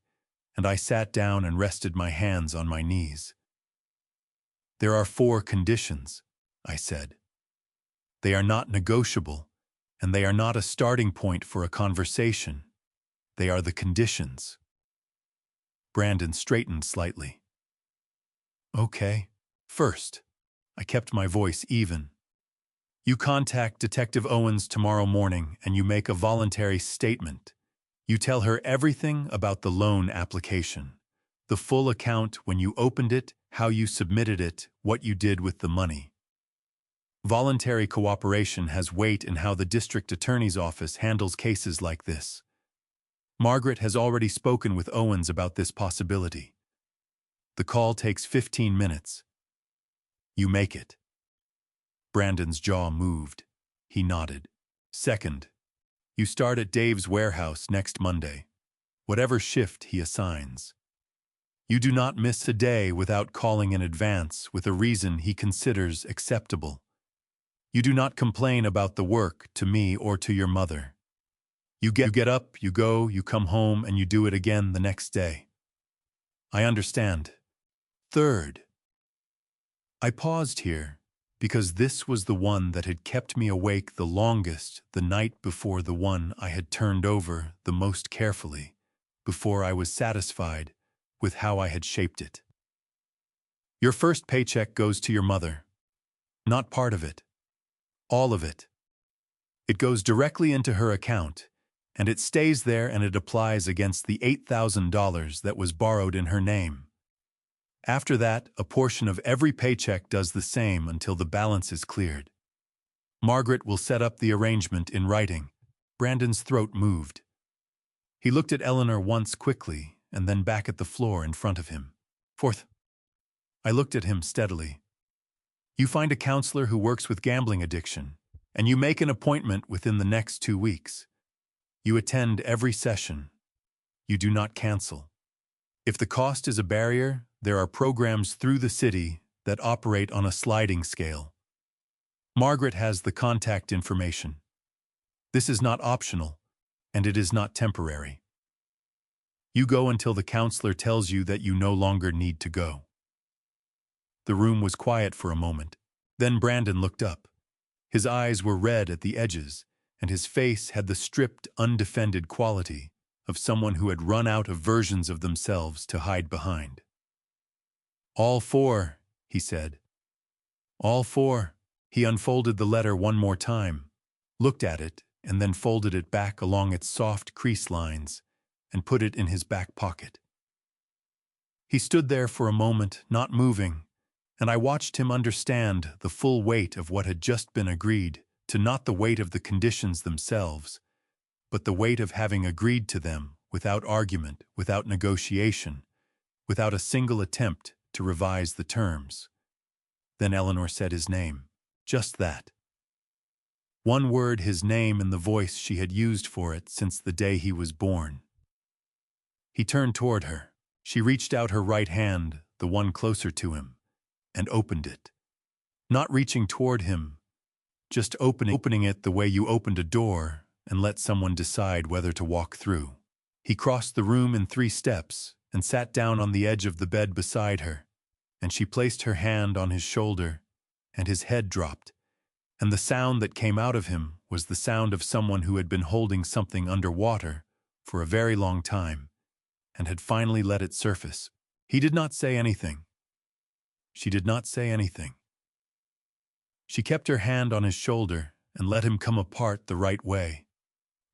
and I sat down and rested my hands on my knees. "There are 4 conditions," I said. "They are not negotiable, and they are not a starting point for a conversation. They are the conditions." Brandon straightened slightly. "Okay. First," I kept my voice even, "you contact Detective Owens tomorrow morning and you make a voluntary statement. You tell her everything about the loan application, the full account when you opened it, how you submitted it, what you did with the money. Voluntary cooperation has weight in how the district attorney's office handles cases like this. Margaret has already spoken with Owens about this possibility. The call takes 15 minutes. You make it." Brandon's jaw moved. He nodded. "Second, you start at Dave's warehouse next Monday, whatever shift he assigns. You do not miss a day without calling in advance with a reason he considers acceptable. You do not complain about the work to me or to your mother. You get up, you go, you come home, and you do it again the next day." "I understand." "Third." I paused here, because this was the one that had kept me awake the longest the night before, the one I had turned over the most carefully, before I was satisfied with how I had shaped it. "Your first paycheck goes to your mother. Not part of it. All of it. It goes directly into her account, and it stays there, and it applies against the $8,000 that was borrowed in her name. After that, a portion of every paycheck does the same until the balance is cleared. Margaret will set up the arrangement in writing." Brandon's throat moved. He looked at Eleanor once quickly, and then back at the floor in front of him. "Fourth." I looked at him steadily. "You find a counselor who works with gambling addiction, and you make an appointment within the next 2 weeks. You attend every session. You do not cancel. If the cost is a barrier, there are programs through the city that operate on a sliding scale. Margaret has the contact information. This is not optional, and it is not temporary. You go until the counselor tells you that you no longer need to go." The room was quiet for a moment. Then Brandon looked up. His eyes were red at the edges, and his face had the stripped, undefended quality of someone who had run out of versions of themselves to hide behind. "All 4, he said. "All 4. He unfolded the letter one more time, looked at it, and then folded it back along its soft crease lines and put it in his back pocket. He stood there for a moment, not moving, and I watched him understand the full weight of what had just been agreed to, not the weight of the conditions themselves, but the weight of having agreed to them without argument, without negotiation, without a single attempt to revise the terms. Then Eleanor said his name. Just that. One word, his name, in the voice she had used for it since the day he was born. He turned toward her. She reached out her right hand, the one closer to him, and opened it. Not reaching toward him, just opening it the way you opened a door and let someone decide whether to walk through. He crossed the room in 3 steps and sat down on the edge of the bed beside her, and she placed her hand on his shoulder, and his head dropped, and the sound that came out of him was the sound of someone who had been holding something underwater for a very long time and had finally let it surface. He did not say anything. She did not say anything. She kept her hand on his shoulder and let him come apart the right way.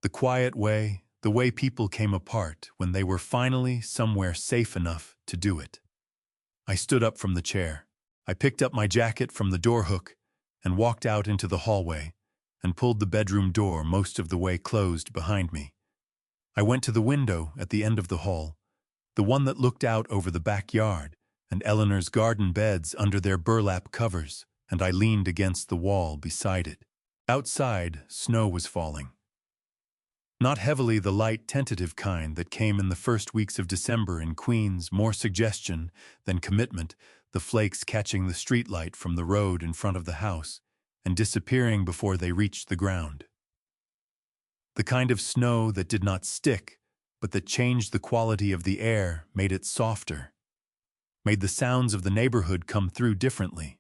The quiet way, the way people came apart when they were finally somewhere safe enough to do it. I stood up from the chair. I picked up my jacket from the door hook and walked out into the hallway and pulled the bedroom door most of the way closed behind me. I went to the window at the end of the hall, the one that looked out over the backyard and Eleanor's garden beds under their burlap covers, and I leaned against the wall beside it. Outside, snow was falling. Not heavily, the light, tentative kind that came in the first weeks of December in Queens, more suggestion than commitment, the flakes catching the streetlight from the road in front of the house and disappearing before they reached the ground. The kind of snow that did not stick, but that changed the quality of the air, made it softer, made the sounds of the neighborhood come through differently.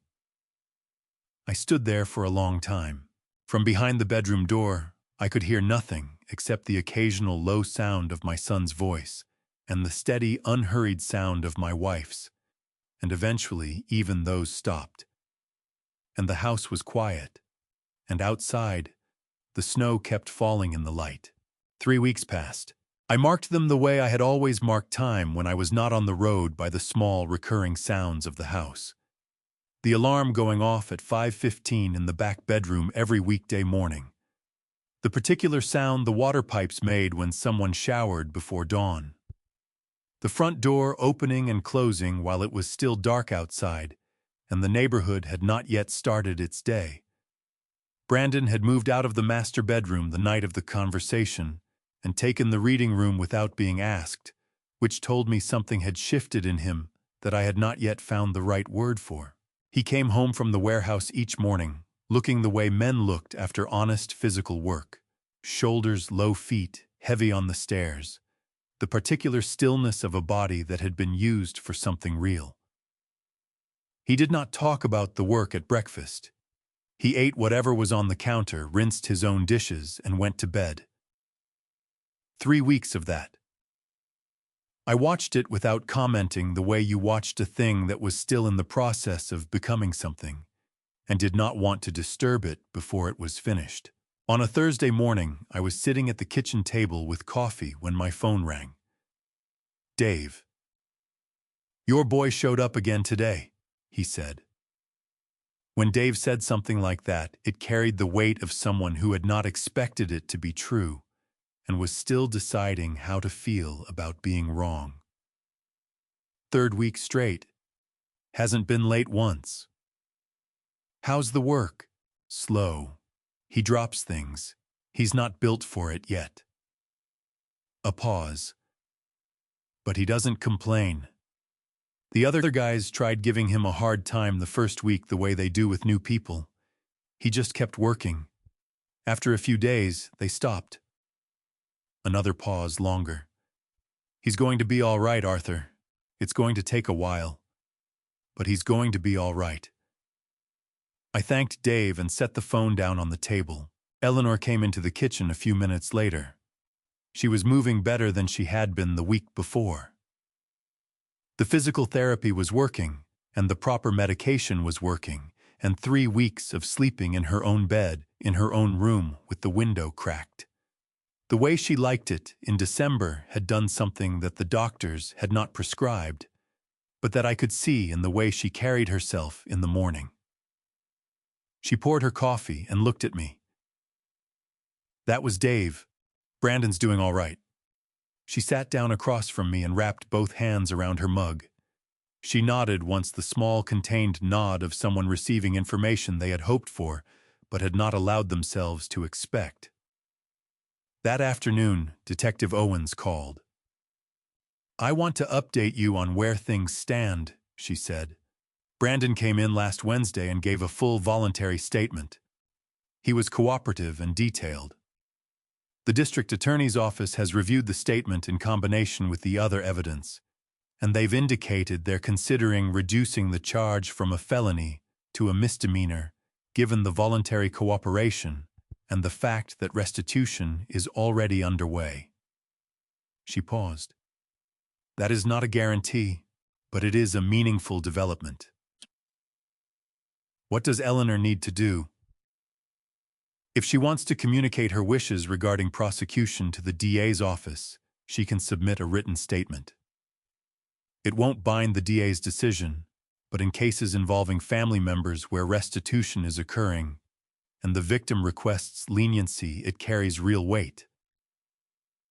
I stood there for a long time. From behind the bedroom door, I could hear nothing except the occasional low sound of my son's voice and the steady, unhurried sound of my wife's, and eventually even those stopped. And the house was quiet, and outside, the snow kept falling in the light. 3 weeks passed. I marked them the way I had always marked time when I was not on the road by the small, recurring sounds of the house. The alarm going off at 5:15 in the back bedroom every weekday morning. The particular sound the water pipes made when someone showered before dawn. The front door opening and closing while it was still dark outside, and the neighborhood had not yet started its day. Brandon had moved out of the master bedroom the night of the conversation and taken the reading room without being asked, which told me something had shifted in him that I had not yet found the right word for. He came home from the warehouse each morning, looking the way men looked after honest physical work. Shoulders low, feet heavy on the stairs. The particular stillness of a body that had been used for something real. He did not talk about the work at breakfast. He ate whatever was on the counter, rinsed his own dishes, and went to bed. 3 weeks of that. I watched it without commenting the way you watched a thing that was still in the process of becoming something, and did not want to disturb it before it was finished. On a Thursday morning, I was sitting at the kitchen table with coffee when my phone rang. "Dave, your boy showed up again today," he said. When Dave said something like that, it carried the weight of someone who had not expected it to be true and was still deciding how to feel about being wrong. 3rd week straight. Hasn't been late once. "How's the work?" "Slow. He drops things. He's not built for it yet." A pause. "But he doesn't complain. The other guys tried giving him a hard time the first week the way they do with new people. He just kept working. After a few days, they stopped." Another pause, longer. "He's going to be all right, Arthur. It's going to take a while. But he's going to be all right." I thanked Dave and set the phone down on the table. Eleanor came into the kitchen a few minutes later. She was moving better than she had been the week before. The physical therapy was working, and the proper medication was working, and 3 weeks of sleeping in her own bed, in her own room, with the window cracked. The way she liked it in December had done something that the doctors had not prescribed, but that I could see in the way she carried herself in the morning. She poured her coffee and looked at me. "That was Dave. Brandon's doing all right." She sat down across from me and wrapped both hands around her mug. She nodded once, the small, contained nod of someone receiving information they had hoped for, but had not allowed themselves to expect. That afternoon, Detective Owens called. "I want to update you on where things stand," she said. "Brandon came in last Wednesday and gave a full voluntary statement. He was cooperative and detailed. The district attorney's office has reviewed the statement in combination with the other evidence, and they've indicated they're considering reducing the charge from a felony to a misdemeanor, given the voluntary cooperation and the fact that restitution is already underway." She paused. "That is not a guarantee, but it is a meaningful development." "What does Eleanor need to do?" "If she wants to communicate her wishes regarding prosecution to the DA's office, she can submit a written statement. It won't bind the DA's decision, but in cases involving family members where restitution is occurring and the victim requests leniency, it carries real weight."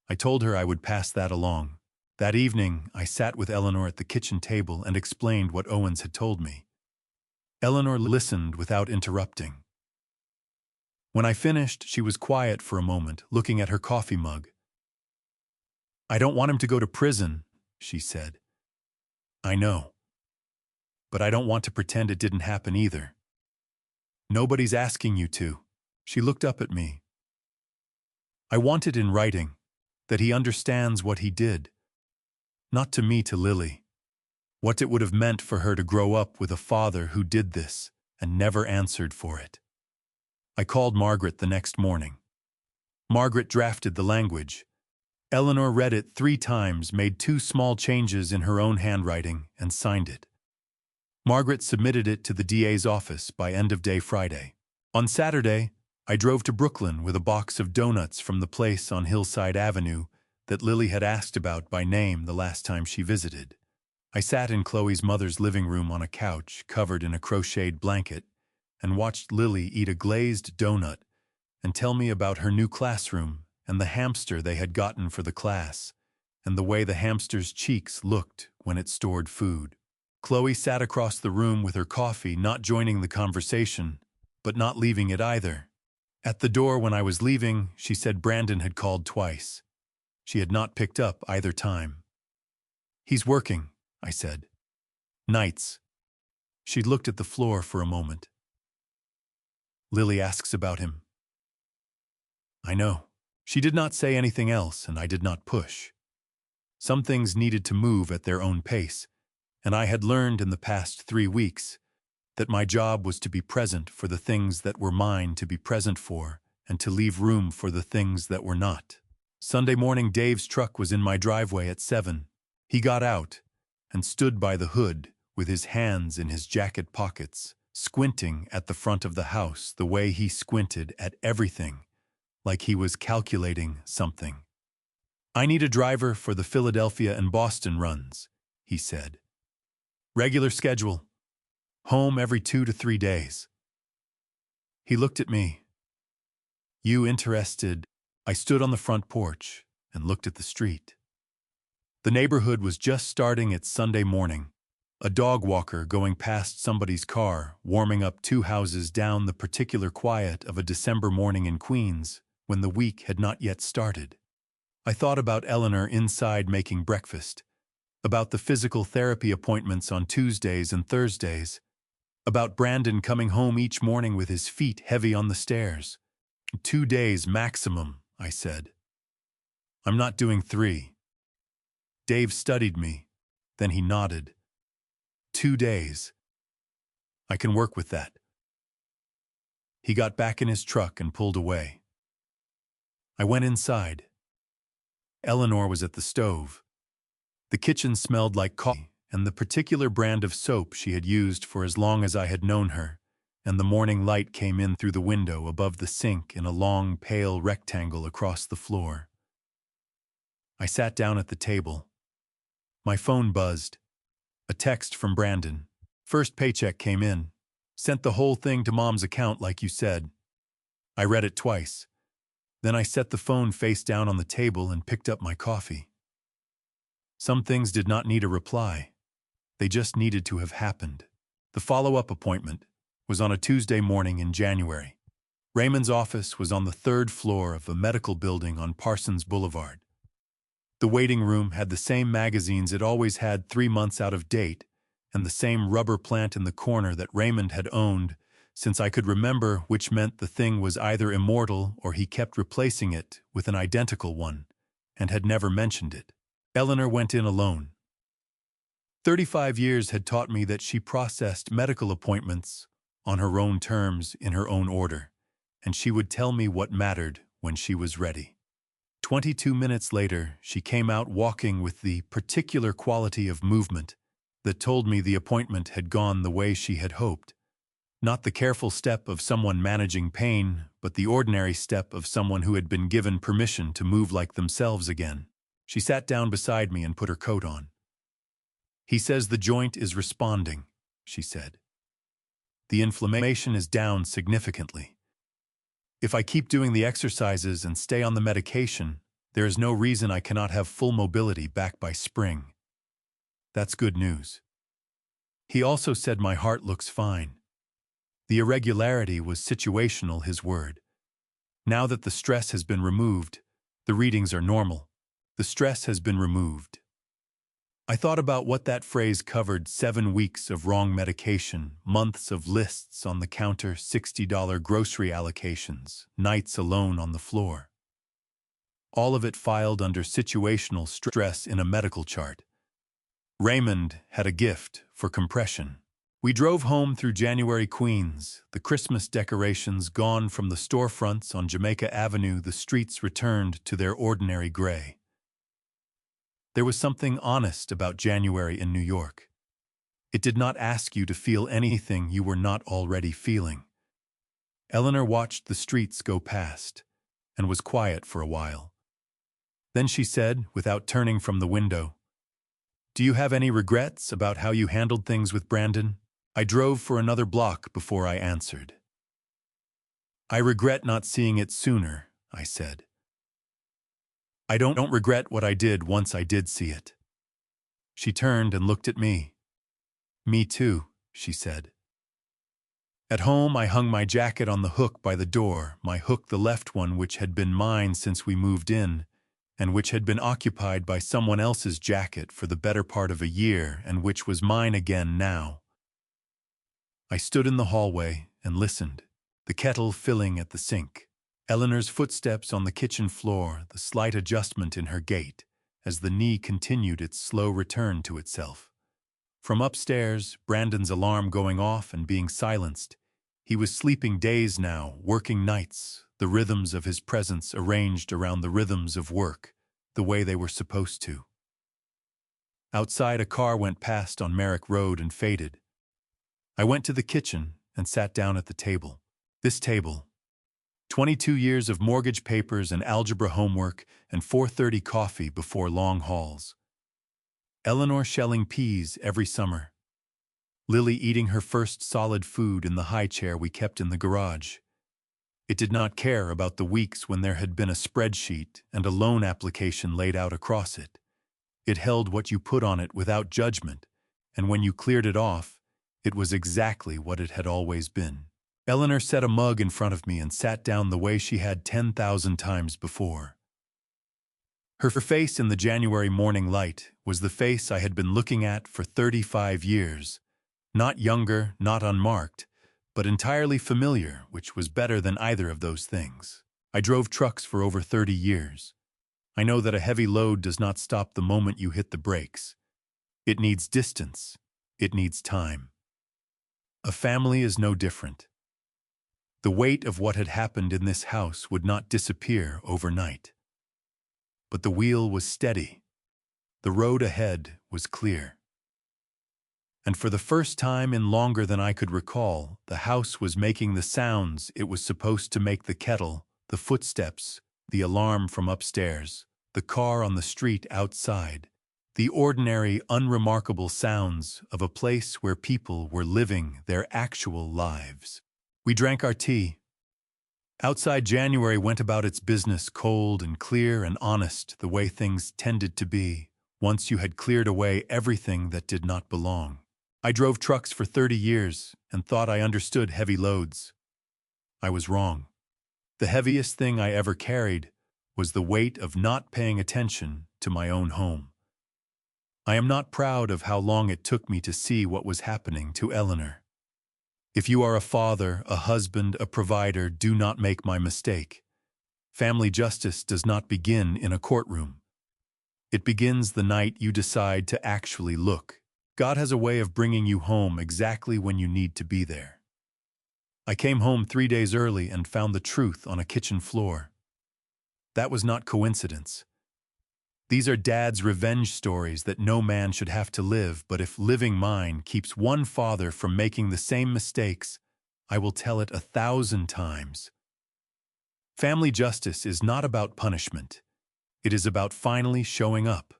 I told her I would pass that along. That evening, I sat with Eleanor at the kitchen table and explained what Owens had told me. Eleanor listened without interrupting. When I finished, she was quiet for a moment, looking at her coffee mug. "I don't want him to go to prison," she said. "I know. But I don't want to pretend it didn't happen either." "Nobody's asking you to." She looked up at me. "I want it in writing. that he understands what he did. Not to me, to Lily. What it would have meant for her to grow up with a father who did this and never answered for it. I called Margaret the next morning. Margaret drafted the language. Eleanor read it 3 times, made 2 small changes in her own handwriting, and signed it. Margaret submitted it to the DA's office by end of day Friday. On Saturday, I drove to Brooklyn with a box of donuts from the place on Hillside Avenue that Lily had asked about by name the last time she visited. I sat in Chloe's mother's living room on a couch covered in a crocheted blanket and watched Lily eat a glazed donut and tell me about her new classroom and the hamster they had gotten for the class, and the way the hamster's cheeks looked when it stored food. Chloe sat across the room with her coffee, not joining the conversation, but not leaving it either. At the door when I was leaving, she said Brandon had called twice. She had not picked up either time. "He's working," I said. "Nights." She looked at the floor for a moment. "Lily asks about him." I know. She did not say anything else, and I did not push. Some things needed to move at their own pace, and I had learned in the past 3 weeks that my job was to be present for the things that were mine to be present for, and to leave room for the things that were not. Sunday morning, Dave's truck was in my driveway at 7. He got out and stood by the hood with his hands in his jacket pockets, squinting at the front of the house the way he squinted at everything, like he was calculating something. "I need a driver for the Philadelphia and Boston runs," he said. "Regular schedule. Home every 2 to 3 days." He looked at me. "You interested?" I stood on the front porch and looked at the street. The neighborhood was just starting its Sunday morning. A dog walker going past somebody's car, warming up 2 houses down, the particular quiet of a December morning in Queens, when the week had not yet started. I thought about Eleanor inside making breakfast, about the physical therapy appointments on Tuesdays and Thursdays, about Brandon coming home each morning with his feet heavy on the stairs. 2 days maximum, I said. "I'm not doing 3. Dave studied me, then he nodded. 2 days. I can work with that. He got back in his truck and pulled away. I went inside. Eleanor was at the stove. The kitchen smelled like coffee and the particular brand of soap she had used for as long as I had known her, and the morning light came in through the window above the sink in a long, pale rectangle across the floor. I sat down at the table. My phone buzzed. A text from Brandon. "First paycheck came in. Sent the whole thing to Mom's account like you said." I read it twice. Then I set the phone face down on the table and picked up my coffee. Some things did not need a reply. They just needed to have happened. The follow-up appointment was on a Tuesday morning in January. Raymond's office was on the 3rd floor of a medical building on Parsons Boulevard. The waiting room had the same magazines it always had 3 months out of date, and the same rubber plant in the corner that Raymond had owned since I could remember, which meant the thing was either immortal or he kept replacing it with an identical one, and had never mentioned it. Eleanor went in alone. 35 years had taught me that she processed medical appointments on her own terms in her own order, and she would tell me what mattered when she was ready. 22 minutes later, she came out walking with the particular quality of movement that told me the appointment had gone the way she had hoped. Not the careful step of someone managing pain, but the ordinary step of someone who had been given permission to move like themselves again. She sat down beside me and put her coat on. "He says the joint is responding," she said. "The inflammation is down significantly. If I keep doing the exercises and stay on the medication, there is no reason I cannot have full mobility back by spring. That's good news." He also said my heart looks fine. The irregularity was situational, his word. Now that the stress has been removed, the readings are normal. The stress has been removed. I thought about what that phrase covered: 7 weeks of wrong medication, months of lists on the counter, $60 grocery allocations, nights alone on the floor. all of it filed under situational stress in a medical chart. Raymond had a gift for compression. We drove home through January Queens, the Christmas decorations gone from the storefronts on Jamaica Avenue. The streets returned to their ordinary gray. There was something honest about January in New York. It did not ask you to feel anything you were not already feeling. Eleanor watched the streets go past and was quiet for a while. Then she said, without turning from the window, "Do you have any regrets about how you handled things with Brandon?" I drove for another block before I answered. "I regret not seeing it sooner," I said. "I don't regret what I did once I did see it." She turned and looked at me. "Me too," she said. At home, I hung my jacket on the hook by the door, my hook, the left one, which had been mine since we moved in, and which had been occupied by someone else's jacket for the better part of a year, and which was mine again now. I stood in the hallway and listened, the kettle filling at the sink, Eleanor's footsteps on the kitchen floor, the slight adjustment in her gait, as the knee continued its slow return to itself. From upstairs, Brandon's alarm going off and being silenced. He was sleeping days now, working nights, the rhythms of his presence arranged around the rhythms of work, the way they were supposed to. Outside, a car went past on Merrick Road and faded. I went to the kitchen and sat down at the table. This table. 22 years of mortgage papers and algebra homework and 4:30 coffee before long hauls. Eleanor shelling peas every summer. Lily eating her first solid food in the high chair we kept in the garage. It did not care about the weeks when there had been a spreadsheet and a loan application laid out across it. It held what you put on it without judgment, and when you cleared it off, it was exactly what it had always been. Eleanor set a mug in front of me and sat down the way she had 10,000 times before. Her face in the January morning light was the face I had been looking at for 35 years. Not younger, not unmarked, but entirely familiar, which was better than either of those things. I drove trucks for over 30 years. I know that a heavy load does not stop the moment you hit the brakes. It needs distance. It needs time. A family is no different. The weight of what had happened in this house would not disappear overnight. But the wheel was steady. The road ahead was clear. And for the first time in longer than I could recall, the house was making the sounds it was supposed to make: the kettle, the footsteps, the alarm from upstairs, the car on the street outside, the ordinary, unremarkable sounds of a place where people were living their actual lives. We drank our tea. Outside, January went about its business, cold and clear and honest, the way things tended to be, once you had cleared away everything that did not belong. I drove trucks for 30 years and thought I understood heavy loads. I was wrong. The heaviest thing I ever carried was the weight of not paying attention to my own home. I am not proud of how long it took me to see what was happening to Eleanor. If you are a father, a husband, a provider, do not make my mistake. Family justice does not begin in a courtroom. It begins the night you decide to actually look. God has a way of bringing you home exactly when you need to be there. I came home 3 days early and found the truth on a kitchen floor. That was not coincidence. These are Dad's revenge stories that no man should have to live, but if living mine keeps one father from making the same mistakes, I will tell it 1,000 times. Family justice is not about punishment. It is about finally showing up.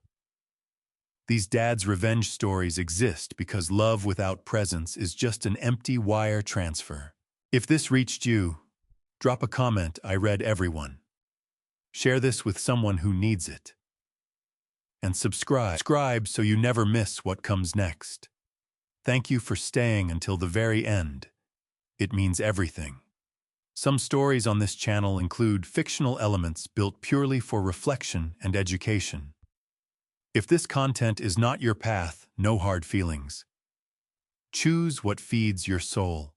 These Dad's revenge stories exist because love without presence is just an empty wire transfer. If this reached you, drop a comment. I read everyone. Share this with someone who needs it. And subscribe so you never miss what comes next. Thank you for staying until the very end. It means everything. Some stories on this channel include fictional elements built purely for reflection and education. If this content is not your path, no hard feelings. Choose what feeds your soul.